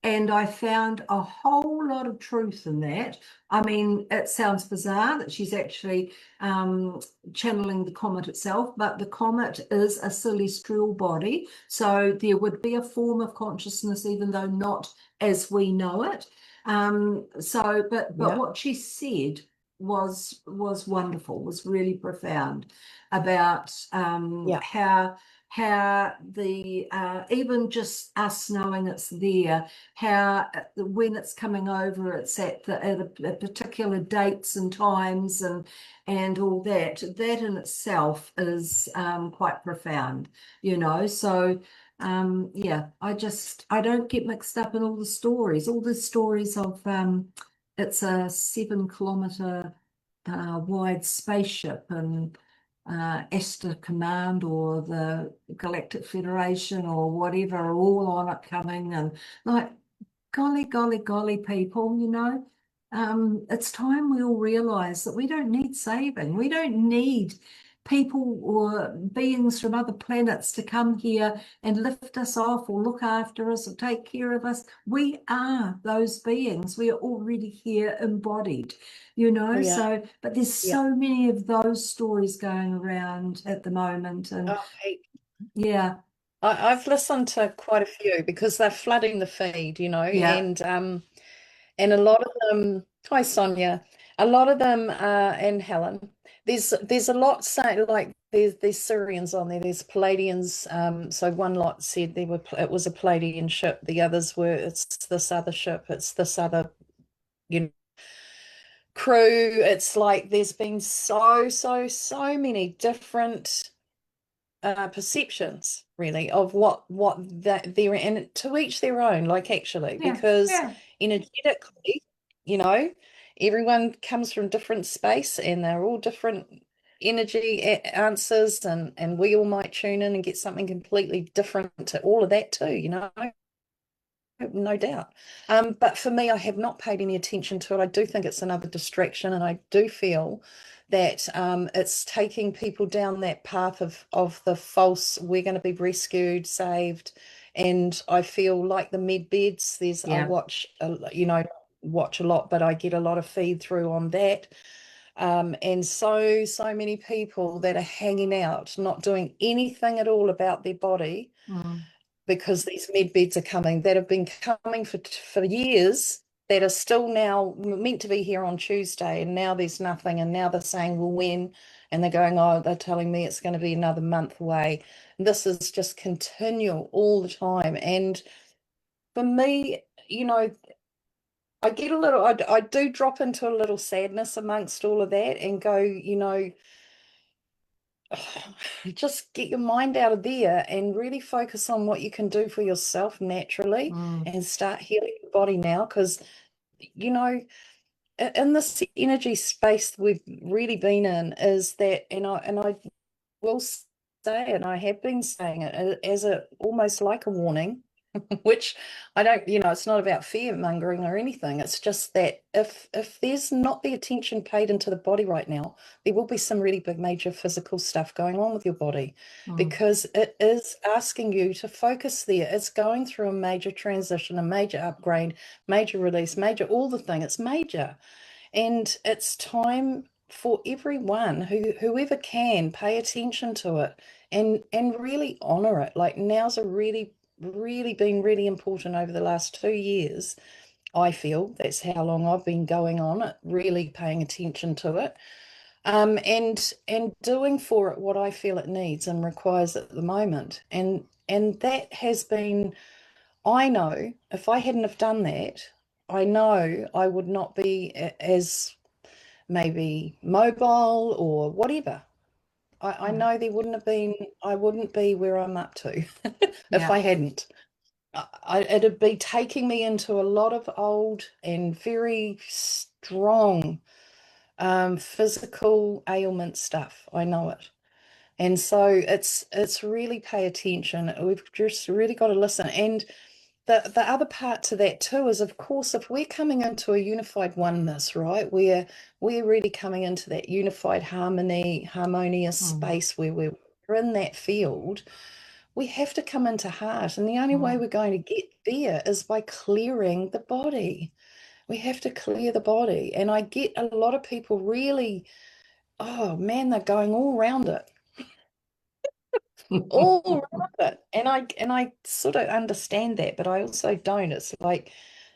Speaker 2: And I found a whole lot of truth in that. I mean, it sounds bizarre that she's actually channeling the comet itself, but the comet is a celestial body. So there would be a form of consciousness, even though not as we know it. But
Speaker 1: Yeah.
Speaker 2: what she said was wonderful, was really profound about
Speaker 1: Yeah.
Speaker 2: how the even just us knowing it's there, how when it's coming over, it's at particular dates and times and all that. That in itself is quite profound. So yeah, I don't get mixed up in all the stories of it's a 7 kilometer wide spaceship, and Esther Command or the Galactic Federation or whatever are all on it coming, and like, golly, golly, golly, people. It's time we all realize that we don't need saving. We don't need people or beings from other planets to come here and lift us off or look after us or take care of us. We are those beings. We are already here embodied.
Speaker 1: Yeah.
Speaker 2: But there's
Speaker 1: Yeah.
Speaker 2: so many of those stories going around at the moment. And
Speaker 1: Oh, hey,
Speaker 2: yeah,
Speaker 1: I've listened to quite a few because they're flooding the feed,
Speaker 2: yeah,
Speaker 1: and a lot of them, hi Sonia, a lot of them and Helen, there's a lot saying, like there's Syrians on there, there's Palladians. So one lot said it was a Palladian ship, the others were it's this other ship, it's this other, you know, crew. It's like there's been so many different perceptions really of what that they're, and to each their own, like actually,
Speaker 2: Yeah,
Speaker 1: because
Speaker 2: yeah.
Speaker 1: energetically, you know, everyone comes from different space and they're all different energy answers, and we all might tune in and get something completely different to all of that too, you know, no doubt. But for me, I have not paid any attention to it. I do think it's another distraction, and I do feel that it's taking people down that path of the false, we're going to be rescued, saved. And I feel like the med beds, I
Speaker 2: Yeah.
Speaker 1: watch, you know, watch a lot, but I get a lot of feed through on that. And so many people that are hanging out, not doing anything at all about their body,
Speaker 2: Mm.
Speaker 1: because these med beds are coming, that have been coming for years, that are still now meant to be here on Tuesday, and now there's nothing, and now they're saying, well, when? And they're going, oh, they're telling me it's going to be another month away. This is just continual all the time. And for me, you know, I get a little, I do drop into a little sadness amongst all of that and go, you know, just get your mind out of there and really focus on what you can do for yourself naturally,
Speaker 2: Mm.
Speaker 1: and start healing your body now. Because, you know, in this energy space we've really been in, is that, and I will say, and I have been saying it as a almost like a warning, which I don't, you know, it's not about fear mongering or anything. It's just that if there's not the attention paid into the body right now, there will be some really big major physical stuff going on with your body,
Speaker 2: Mm.
Speaker 1: because it is asking you to focus there. It's going through a major transition, a major upgrade, major release, major all the thing. It's major. And it's time for everyone whoever can pay attention to it, and really honor it. Like now's a really been really important over the last 2 years. I feel that's how long I've been going on it, really paying attention to it. And doing for it what I feel it needs and requires at the moment. And that has been, I know if I hadn't have done that, I know I would not be as maybe mobile or whatever. I
Speaker 2: Yeah.
Speaker 1: know there wouldn't have been, I wouldn't be where I'm up to if
Speaker 2: Yeah.
Speaker 1: I hadn't. It'd be taking me into a lot of old and very strong physical ailment stuff. I know it. And so it's really pay attention. We've just really got to listen. And the other part to that too is, of course, if we're coming into a unified oneness, right, where we're really coming into that unified harmony, harmonious
Speaker 2: Mm.
Speaker 1: space where we're in that field, we have to come into heart. And the only way
Speaker 2: Mm.
Speaker 1: we're going to get there is by clearing the body. We have to clear the body. And I get a lot of people really, oh man, they're going all around it, all around it. And I sort of understand that, but I also don't. It's like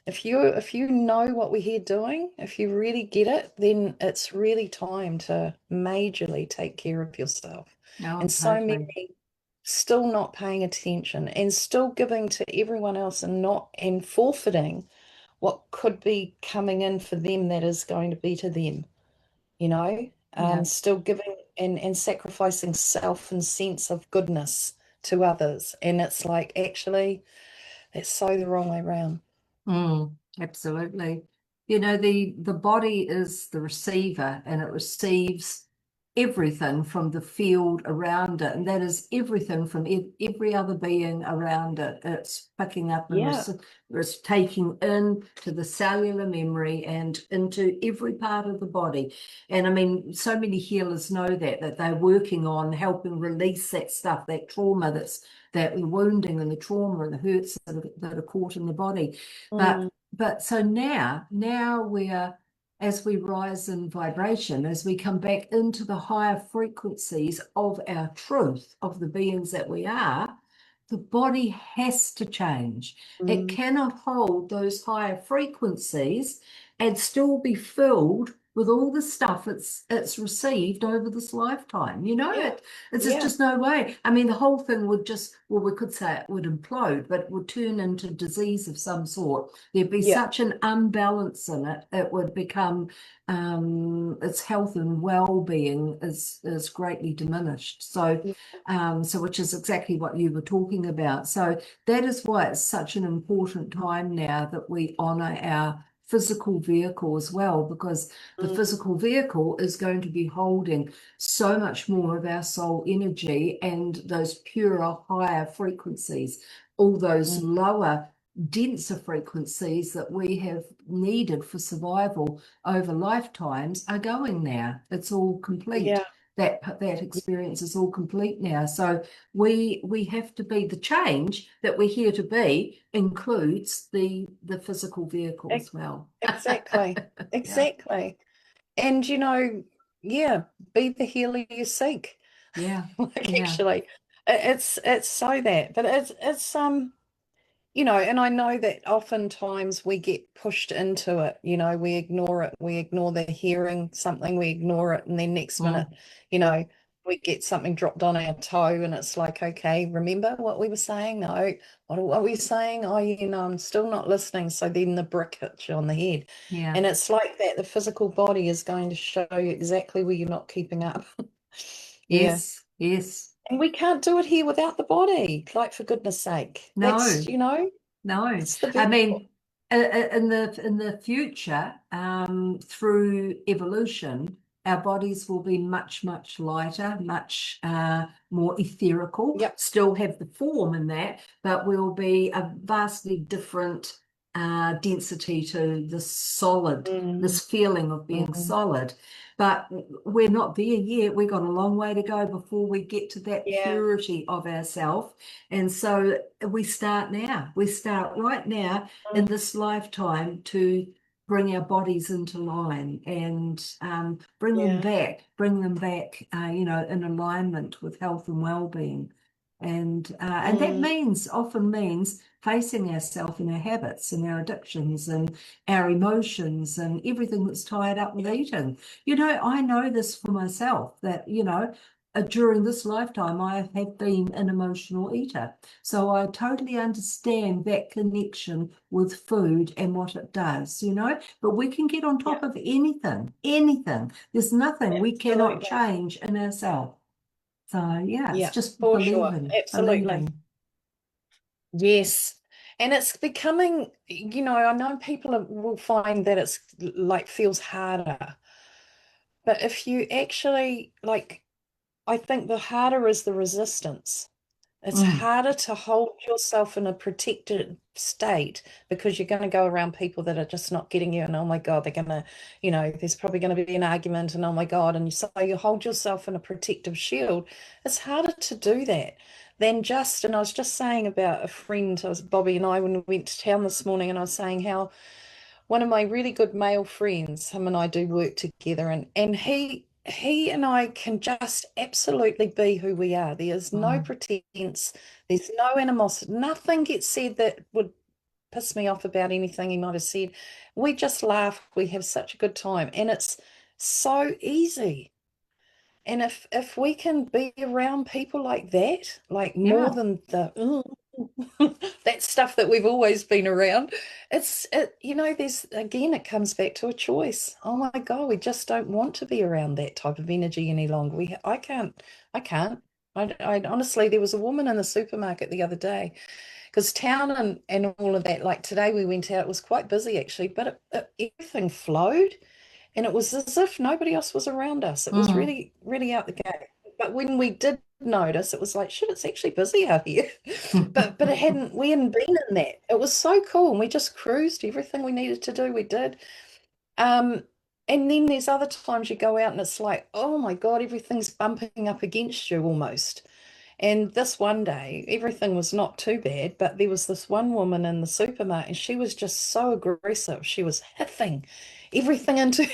Speaker 1: if you know what we're here doing, if you really get it, then it's really time to majorly take care of yourself.
Speaker 2: No,
Speaker 1: And so
Speaker 2: totally.
Speaker 1: many still not paying attention and still giving to everyone else, and not and forfeiting what could be coming in for them, that is going to be to them, you know,
Speaker 2: Yeah.
Speaker 1: still giving and sacrificing self and sense of goodness to others. And it's like, actually, that's so the wrong way around.
Speaker 2: Mm, absolutely. You know, the body is the receiver, and it receives everything from the field around it, and that is everything from every other being around it. It's picking up and
Speaker 1: Yeah.
Speaker 2: it's taking in to the cellular memory and into every part of the body. And I mean, so many healers know that they're working on helping release that stuff, that trauma, that wounding and the trauma and the hurts that are caught in the body.
Speaker 1: Mm,
Speaker 2: But so now we're, as we rise in vibration, as we come back into the higher frequencies of our truth, of the beings that we are, the body has to change. It
Speaker 1: mm,
Speaker 2: cannot hold those higher frequencies and still be filled with all the stuff it's received over this lifetime.
Speaker 1: Yeah.
Speaker 2: It's
Speaker 1: Yeah.
Speaker 2: just no way. I mean, the whole thing would just, well, we could say it would implode, but it would turn into disease of some sort. There'd be
Speaker 1: Yeah.
Speaker 2: such an unbalance in it. It would become its health and well-being is greatly diminished. So,
Speaker 1: Yeah.
Speaker 2: so which is exactly what you were talking about. So that is why it's such an important time now that we honor our physical vehicle as well, because the
Speaker 1: Mm,
Speaker 2: physical vehicle is going to be holding so much more of our soul energy and those purer, higher frequencies, all those
Speaker 1: mm.
Speaker 2: lower, denser frequencies that we have needed for survival over lifetimes are going now. It's all complete.
Speaker 1: Yeah.
Speaker 2: That experience is all complete now. So we have to be, the change that we're here to be includes the physical vehicle
Speaker 1: Ex-
Speaker 2: as well.
Speaker 1: Exactly.
Speaker 2: Yeah,
Speaker 1: Exactly. And yeah, be the healer you seek.
Speaker 2: yeah,
Speaker 1: Like
Speaker 2: yeah.
Speaker 1: actually, it's so that, but and I know that oftentimes we get pushed into it, we ignore it, we ignore the hearing something, we ignore it, and then next minute,
Speaker 2: Mm,
Speaker 1: you know, we get something dropped on our toe, and it's like, okay, remember what we were saying? No, what are we saying? Oh, I'm still not listening. So then the brick hits you on the head.
Speaker 2: yeah.
Speaker 1: And it's like that. The physical body is going to show you exactly where you're not keeping up. Yeah.
Speaker 2: Yes, yes.
Speaker 1: And we can't do it here without the body, like for goodness sake.
Speaker 2: No, no.
Speaker 1: It's the
Speaker 2: I
Speaker 1: vehicle.
Speaker 2: mean, in the future, through evolution, our bodies will be much, much lighter, much more etherical,
Speaker 1: Yep.
Speaker 2: still have the form in that, but will be a vastly different density to the solid,
Speaker 1: Mm,
Speaker 2: this feeling of being
Speaker 1: mm,
Speaker 2: solid. But we're not there yet. We've got a long way to go before we get to that
Speaker 1: yeah.
Speaker 2: purity of ourself. And so we start now. We start right now in
Speaker 1: Mm,
Speaker 2: this lifetime to bring our bodies into line and
Speaker 1: yeah.
Speaker 2: bring them back, in alignment with health and well-being. And that
Speaker 1: Mm,
Speaker 2: often means facing ourselves and our habits and our addictions and our emotions and everything that's tied up with
Speaker 1: yeah.
Speaker 2: eating. I know this for myself that, during this lifetime, I have been an emotional eater. So I totally understand that connection with food and what it does, but we can get on
Speaker 1: Yeah.
Speaker 2: top of anything, anything. There's nothing we cannot
Speaker 1: Absolutely.
Speaker 2: change in ourselves. So yeah, it's
Speaker 1: Yeah,
Speaker 2: just
Speaker 1: for sure.
Speaker 2: believing,
Speaker 1: Absolutely.
Speaker 2: believing.
Speaker 1: Yes. And it's becoming, I know people will find that it's like feels harder. But if you actually I think the harder is the resistance. It's
Speaker 2: Mm,
Speaker 1: harder to hold yourself in a protected state because you're going to go around people that are just not getting you. And oh my God, they're going to, there's probably going to be an argument. And oh my God. And so you hold yourself in a protective shield. It's harder to do that than and I was just saying about a friend, Bobby and I, when we went to town this morning, and I was saying how one of my really good male friends, him and I do work together, and he and I can just absolutely be who we are. There's no
Speaker 2: mm,
Speaker 1: pretense, there's no animosity, nothing gets said that would piss me off about anything he might have said. We just laugh, we have such a good time, and it's so easy. And if we can be around people like that, like more
Speaker 2: yeah.
Speaker 1: than the that stuff that we've always been around, there's again, it comes back to a choice. Oh my God, we just don't want to be around that type of energy any longer. I can't. I honestly, there was a woman in the supermarket the other day because town and all of that, like today we went out, it was quite busy actually, but everything flowed. And it was as if nobody else was around us. It was
Speaker 2: Mm.
Speaker 1: really, really out the gate. But when we did notice, it was like, shit, it's actually busy out here. But we hadn't been in that. It was so cool. And we just cruised. Everything we needed to do, we did. Um, and then there's other times you go out and it's like, oh my God, everything's bumping up against you almost. And this one day, everything was not too bad, but there was this one woman in the supermarket, and she was just so aggressive. She was hitting everything into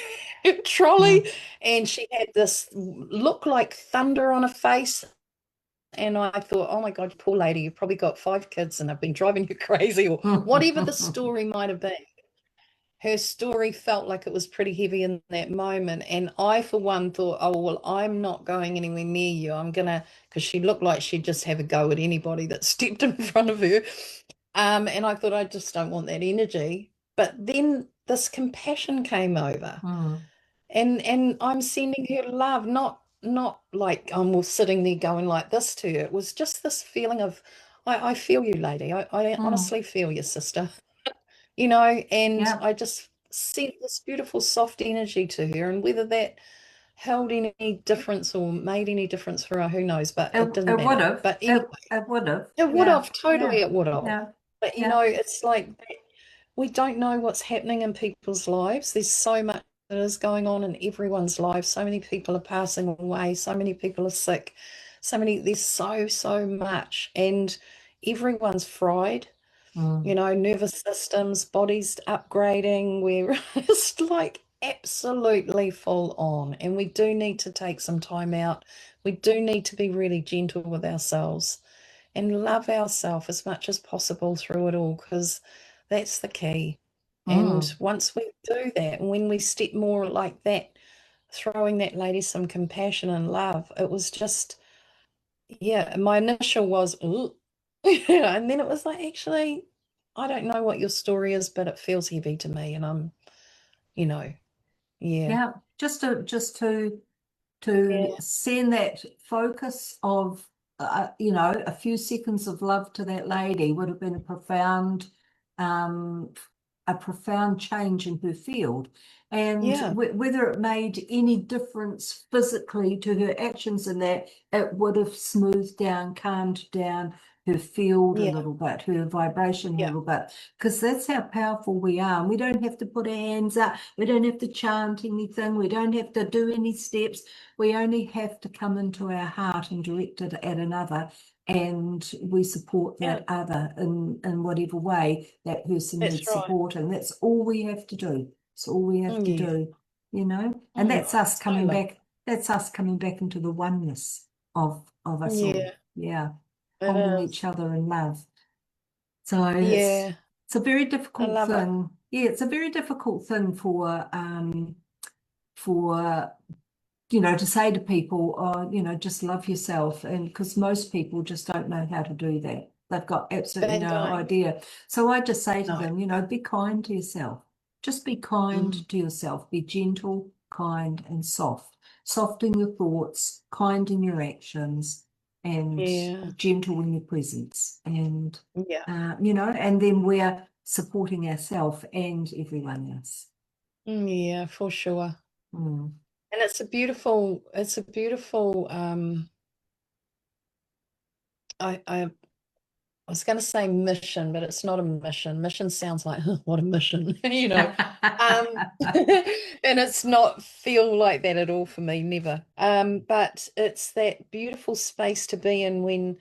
Speaker 1: her trolley,
Speaker 2: Mm.
Speaker 1: and she had this look like thunder on her face. And I thought, oh my God, poor lady, you've probably got 5 kids and have been driving you crazy, or whatever the story might have been. her story felt like it was pretty heavy in that moment. And I, for one, thought, oh, well, I'm not going anywhere near you. I'm gonna, because she looked like she'd just have a go at anybody that stepped in front of her. And I thought, I just don't want that energy. But then this compassion came over,
Speaker 2: Mm.
Speaker 1: and I'm sending her love, not like I'm sitting there going like this to her. It was just this feeling of, I feel you, lady. I
Speaker 2: Mm.
Speaker 1: honestly feel you, sister. You know, and
Speaker 2: Yeah.
Speaker 1: I just sent this beautiful soft energy to her, and whether that held any difference or made any difference for her, who knows, but it didn't
Speaker 2: It would
Speaker 1: matter.
Speaker 2: have.
Speaker 1: But anyway,
Speaker 2: It would have.
Speaker 1: it would
Speaker 2: Yeah.
Speaker 1: have,
Speaker 2: Yeah.
Speaker 1: totally it would have.
Speaker 2: Yeah.
Speaker 1: But you
Speaker 2: Yeah.
Speaker 1: know, it's like we don't know what's happening in people's lives. There's so much that is going on in everyone's life. So many people are passing away, so many people are sick, there's so much, and everyone's fried,
Speaker 2: Mm.
Speaker 1: nervous systems, bodies upgrading. We're just like absolutely full on. And we do need to take some time out. We do need to be really gentle with ourselves and love ourselves as much as possible through it all, because that's the key. And
Speaker 2: Mm.
Speaker 1: once we do that, and when we step more like that, throwing that lady some compassion and love, it was just, yeah, my initial was, ooh. Yeah, and then it was like, actually, I don't know what your story is, but it feels heavy to me. And I'm, you know, yeah,
Speaker 2: Yeah. To
Speaker 1: yeah,
Speaker 2: send that focus of a few seconds of love to that lady would have been um, a profound change in her field. And
Speaker 1: yeah,
Speaker 2: whether it made any difference physically to her actions in that, it would have smoothed down, calmed down her field a
Speaker 1: yeah,
Speaker 2: little bit, her vibration a
Speaker 1: yeah,
Speaker 2: little bit, because that's how powerful we are. And we don't have to put our hands up. We don't have to chant anything. We don't have to do any steps. We only have to come into our heart and direct it at another, and we support
Speaker 1: yeah,
Speaker 2: that other in whatever way that person
Speaker 1: that's
Speaker 2: needs
Speaker 1: right.
Speaker 2: support. And that's all we have to do. It's all we have to
Speaker 1: Yeah,
Speaker 2: do. And
Speaker 1: mm,
Speaker 2: that's us
Speaker 1: so
Speaker 2: coming
Speaker 1: love.
Speaker 2: back. That's us coming back into the oneness of us all.
Speaker 1: Yeah,
Speaker 2: Yeah.
Speaker 1: it
Speaker 2: Holding
Speaker 1: is.
Speaker 2: each other in love. So
Speaker 1: Yeah,
Speaker 2: it's a very
Speaker 1: I
Speaker 2: difficult
Speaker 1: love it.
Speaker 2: thing. Yeah, it's a very difficult thing for to say to people, oh, just love yourself. And because most people just don't know how to do that. They've got absolutely
Speaker 1: They
Speaker 2: no
Speaker 1: don't.
Speaker 2: idea. So I just say to
Speaker 1: No.
Speaker 2: them, be kind to yourself. Just be kind
Speaker 1: Mm,
Speaker 2: to yourself. Be gentle, kind, and soft. Soft in your thoughts, kind in your actions, and
Speaker 1: yeah,
Speaker 2: gentle in your presence. And,
Speaker 1: yeah,
Speaker 2: and then we're supporting ourselves and everyone else.
Speaker 1: yeah, for sure.
Speaker 2: Mm.
Speaker 1: And it's a beautiful, I was going to say mission, but it's not a mission. Mission sounds like, huh, what a mission, and it's not feel like that at all for me, never. But it's that beautiful space to be in when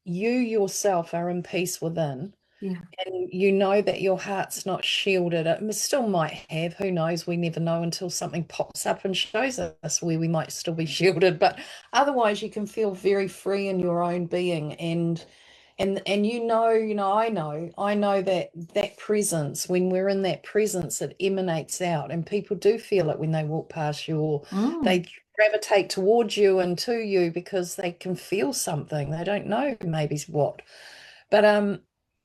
Speaker 1: you yourself are in peace within,
Speaker 2: Yeah.
Speaker 1: and you know that your heart's not shielded. It still might have, who knows? We never know until something pops up and shows us where we might still be shielded. But otherwise, you can feel very free in your own being, and I know that that presence, when we're in that presence, it emanates out, and people do feel it when they walk past you, or
Speaker 2: Mm.
Speaker 1: they gravitate towards you and to you because they can feel something. They don't know maybe what. But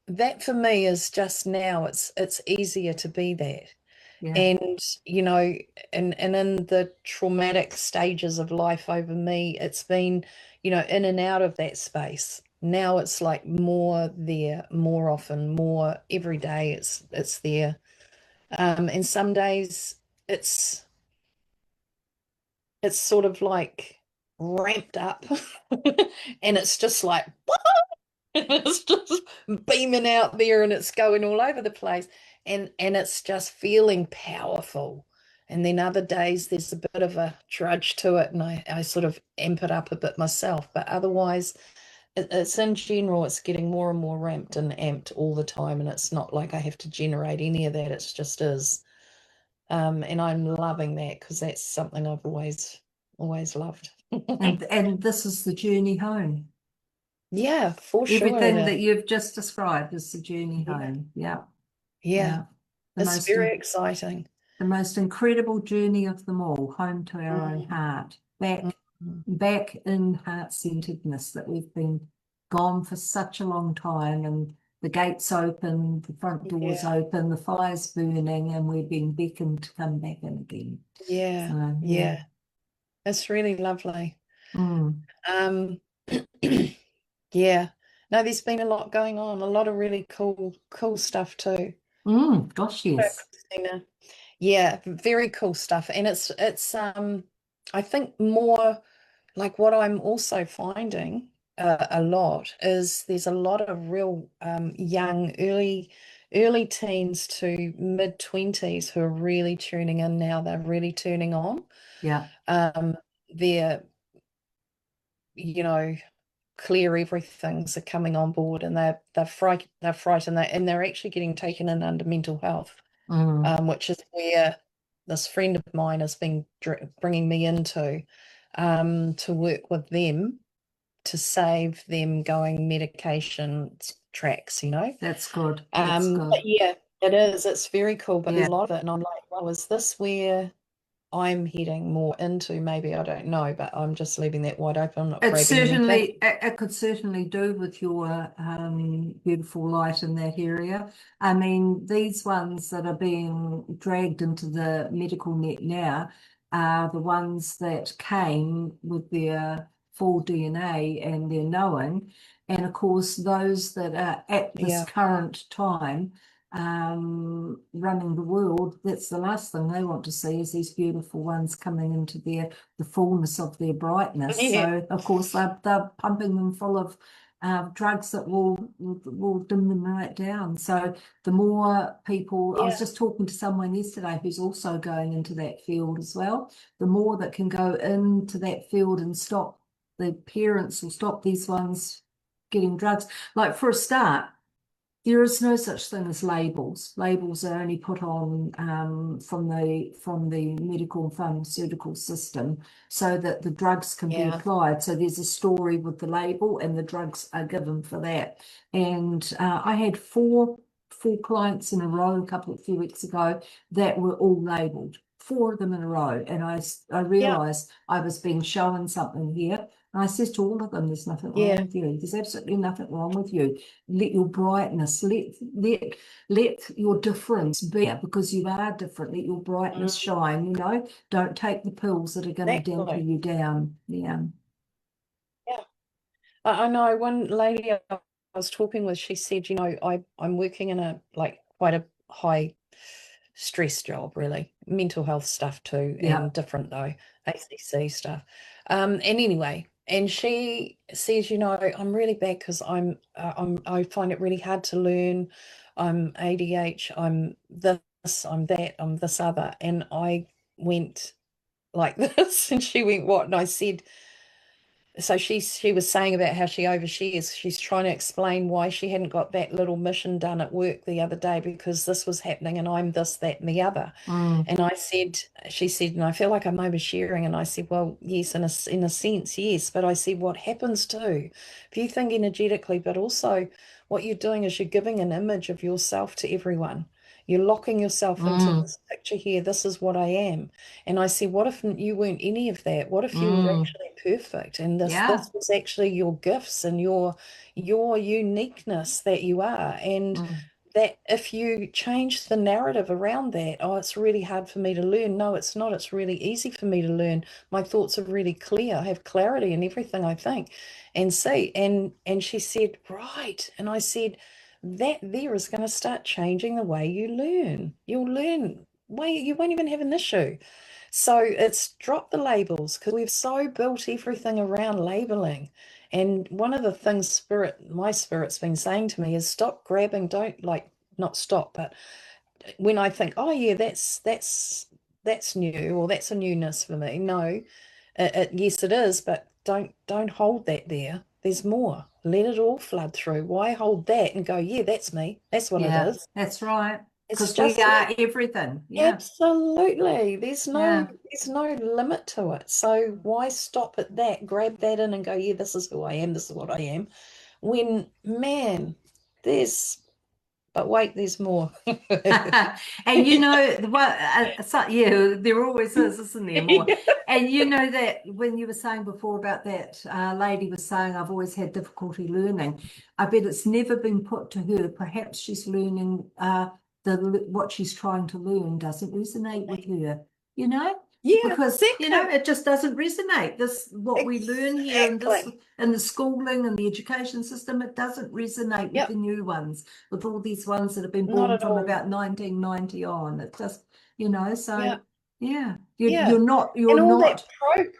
Speaker 1: that for me is just now it's easier to be that.
Speaker 2: Yeah.
Speaker 1: And you know, and in the traumatic stages of life over me, it's been, in and out of that space. Now it's like more there, more often, more every day it's there. And some days it's it's sort of like ramped up and it's just like it's just beaming out there and it's going all over the place, and it's just feeling powerful. And then other days there's a bit of a trudge to it, and I sort of amp it up a bit myself, but otherwise it's in general it's getting more and more ramped and amped all the time, and it's not like I have to generate any of that, it's just is. And I'm loving that because that's something I've always loved.
Speaker 2: And this is the journey home.
Speaker 1: Yeah, for sure it
Speaker 2: Everything
Speaker 1: is.
Speaker 2: that you've just described is the journey
Speaker 1: Yeah,
Speaker 2: home. Yeah.
Speaker 1: yeah.
Speaker 2: Yeah. The
Speaker 1: It's
Speaker 2: most
Speaker 1: very exciting.
Speaker 2: the most incredible journey of them all, home to our own
Speaker 1: Mm,
Speaker 2: heart, back
Speaker 1: mm,
Speaker 2: back in heart-centeredness that we've been gone for such a long time, and the gates open, the front doors
Speaker 1: yeah,
Speaker 2: open, the fire's burning, and we're being beckoned to come back in again.
Speaker 1: yeah,
Speaker 2: So yeah.
Speaker 1: yeah. It's really lovely.
Speaker 2: Mm.
Speaker 1: Um, yeah. No, there's been a lot going on, a lot of really cool stuff too.
Speaker 2: Gosh,
Speaker 1: So,
Speaker 2: yes.
Speaker 1: Christina. Yeah, very cool stuff. And I think more like what I'm also finding a lot is there's a lot of real young, early teens to mid 20s who are really tuning in now. They're really turning on.
Speaker 2: Yeah.
Speaker 1: Um, they're, you know, clear everything's are coming on board, and they're frightened, and they're actually getting taken in under mental health,
Speaker 2: Mm.
Speaker 1: which is where this friend of mine has been bringing me into, to work with them to save them going medication tracks, you know.
Speaker 2: That's good. That's
Speaker 1: But
Speaker 2: good.
Speaker 1: yeah, it is. It's very cool, but a
Speaker 2: Yeah.
Speaker 1: lot of it, and I'm like, well, is this where I'm heading more into? Maybe I don't know, but I'm just leaving that wide open. I'm not
Speaker 2: It
Speaker 1: grabbing anything.
Speaker 2: certainly, it could certainly do with your beautiful light in that area. I mean, these ones that are being dragged into the medical net now are the ones that came with their full DNA and their knowing. And of course, those that are at this
Speaker 1: Yeah,
Speaker 2: current time running the world, that's the last thing they want to see is these beautiful ones coming into the fullness of their brightness.
Speaker 1: yeah,
Speaker 2: So of course they're pumping them full of drugs that will dim them right down. So the more people, I was
Speaker 1: yeah,
Speaker 2: just talking to someone yesterday who's also going into that field as well. The more that can go into that field and stop the parents or stop these ones getting drugs. Like for a start, there is no such thing as labels. Labels are only put on from the medical and pharmaceutical system so that the drugs can be
Speaker 1: yeah,
Speaker 2: applied. So there's a story with the label, and the drugs are given for that. And I had four clients in a row a few weeks ago that were all labeled. Four of them in a row, and I
Speaker 1: yeah,
Speaker 2: realised I was being shown something here. And I says to all of them, "There's nothing wrong
Speaker 1: yeah.
Speaker 2: with you. There's absolutely nothing wrong with you. Let your brightness, let your difference be there, because you are different. Let your brightness
Speaker 1: Mm,
Speaker 2: shine, you know. Don't take the pills that are going to dampen
Speaker 1: exactly.
Speaker 2: you down." Yeah.
Speaker 1: Yeah. I know one lady I was talking with, she said, I'm working in a like quite a high stress job, really, mental health stuff too,
Speaker 2: Yeah.
Speaker 1: and different though, ACC stuff. And anyway, and she says, I'm really bad because I find it really hard to learn. I'm ADH, I'm this, I'm that, I'm this other. And I went like this, and she went, what? And I said, so she was saying about how she overshares. She's trying to explain why she hadn't got that little mission done at work the other day because this was happening and I'm this, that, and the other.
Speaker 2: Mm.
Speaker 1: And she said, and I feel like I'm oversharing. And I said, well, yes, in a sense, yes. But I said, what happens too, if you think energetically, but also what you're doing is you're giving an image of yourself to everyone. You're locking yourself into
Speaker 2: Mm.
Speaker 1: this picture here. This is what I am. And I said, what if you weren't any of that? What if you were
Speaker 2: Mm.
Speaker 1: actually perfect? And
Speaker 2: Yeah.
Speaker 1: this was actually your gifts and your uniqueness that you are. And
Speaker 2: Mm.
Speaker 1: that if you change the narrative around that, oh, it's really hard for me to learn. No, it's not. It's really easy for me to learn. My thoughts are really clear. I have clarity in everything I think and see. And she said, right. And I said, that there is going to start changing the way you learn. You'll learn. Way you won't even have an issue. So it's drop the labels because we've so built everything around labeling. And one of the things my spirit's been saying to me is stop grabbing, don't like not stop, but when I think, oh yeah, that's new or that's a newness for me. No, yes it is, but don't hold that there. There's more. Let it all flood through. Why hold that and go, yeah, that's me. That's what it
Speaker 2: Yeah.
Speaker 1: is.
Speaker 2: That's right.
Speaker 1: It's
Speaker 2: Because we
Speaker 1: just
Speaker 2: are everything. Yeah.
Speaker 1: absolutely. There's no
Speaker 2: Yeah.
Speaker 1: there's no limit to it. So why stop at that? Grab that in and go, yeah, this is who I am, this is what I am. When, man, there's but wait, there's more.
Speaker 2: And yeah, there always is, isn't there, more? And you know that when you were saying before about that lady was saying, I've always had difficulty learning. I bet it's never been put to her. Perhaps she's learning what she's trying to learn doesn't resonate with her, you know?
Speaker 1: Yeah,
Speaker 2: Because
Speaker 1: exactly.
Speaker 2: it just doesn't resonate. What we learn here
Speaker 1: Exactly.
Speaker 2: in the schooling and the education system, it doesn't resonate with the
Speaker 1: Yep,
Speaker 2: new ones, with all these ones that have been
Speaker 1: not
Speaker 2: born
Speaker 1: at
Speaker 2: from
Speaker 1: all.
Speaker 2: about 1990 on. It just, so
Speaker 1: Yeah,
Speaker 2: yeah,
Speaker 1: yeah.
Speaker 2: you're
Speaker 1: And all that
Speaker 2: not,
Speaker 1: progress.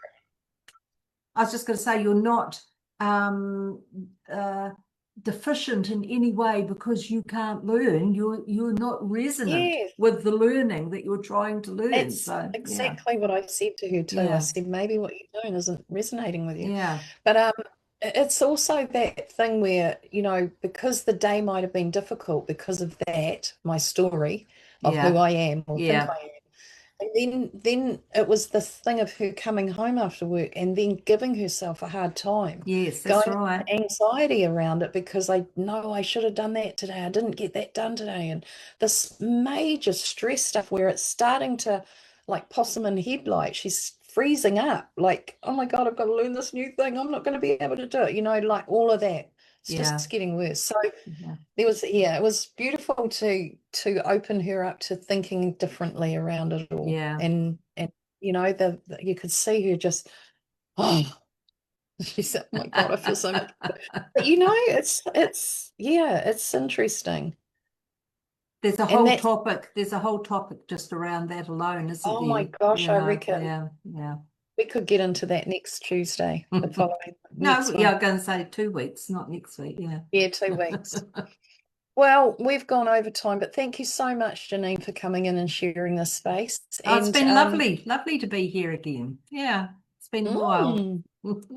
Speaker 2: I was just going to say, you're not um, uh, deficient in any way because you can't learn. You're not resonant
Speaker 1: Yes,
Speaker 2: with the learning that you're trying to learn.
Speaker 1: that's
Speaker 2: So yeah,
Speaker 1: exactly what I said to her too. I
Speaker 2: yeah,
Speaker 1: said, maybe what you're doing isn't resonating with you.
Speaker 2: yeah,
Speaker 1: But it's also that thing where, because the day might have been difficult because of that, my story of who
Speaker 2: yeah,
Speaker 1: I am or think
Speaker 2: yeah.
Speaker 1: I am. And then it was this thing of her coming home after work and then giving herself a hard time,
Speaker 2: Yes, that's
Speaker 1: going
Speaker 2: right.
Speaker 1: into anxiety around it because I know I should have done that today. I didn't get that done today. And this major stress stuff where it's starting to like possum in headlight. She's freezing up, like, oh my God, I've got to learn this new thing. I'm not going to be able to do it. Like all of that. It's
Speaker 2: Yeah,
Speaker 1: just getting worse. So
Speaker 2: yeah,
Speaker 1: it was beautiful to open her up to thinking differently around it all.
Speaker 2: yeah.
Speaker 1: And you could see her just, oh, she said, oh my God, I feel so much better. But it's interesting.
Speaker 2: There's a
Speaker 1: And
Speaker 2: whole
Speaker 1: that's,
Speaker 2: topic. There's a whole topic just around that alone, isn't
Speaker 1: oh my
Speaker 2: there?
Speaker 1: gosh, I reckon
Speaker 2: Yeah, yeah.
Speaker 1: we could get into that next Tuesday, the following
Speaker 2: No,
Speaker 1: next
Speaker 2: yeah,
Speaker 1: one.
Speaker 2: I'm going to say 2 weeks, not next week. Yeah.
Speaker 1: Yeah, 2 weeks. Well, we've gone over time, but thank you so much, Janine, for coming in and sharing this space.
Speaker 2: Oh, it's
Speaker 1: And
Speaker 2: been lovely, lovely to be here again. Yeah, it's been a while.
Speaker 1: mm,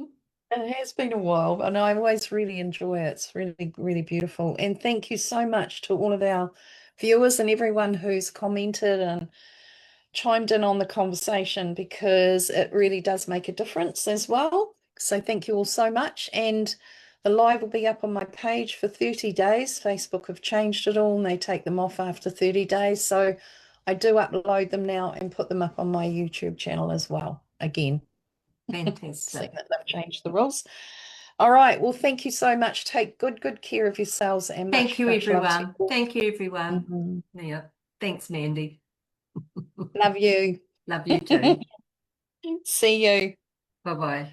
Speaker 1: it has been a while, and I always really enjoy it. It's really, really beautiful. And thank you so much to all of our viewers and everyone who's commented and chimed in on the conversation because it really does make a difference as well. So thank you all so much. And the live will be up on my page for 30 days. Facebook have changed it all and they take them off after 30 days. So I do upload them now and put them up on my YouTube channel as well. Again, seeing
Speaker 2: Fantastic.
Speaker 1: that they've changed the rules. All right. Well, thank you so much. Take good care of yourselves and
Speaker 2: Thank
Speaker 1: much,
Speaker 2: you,
Speaker 1: much love to
Speaker 2: everyone.
Speaker 1: you all.
Speaker 2: Thank you, everyone.
Speaker 1: Mhm.
Speaker 2: Yeah. Thanks, Mandy.
Speaker 1: Love you.
Speaker 2: Love you too.
Speaker 1: See you.
Speaker 2: Bye-bye.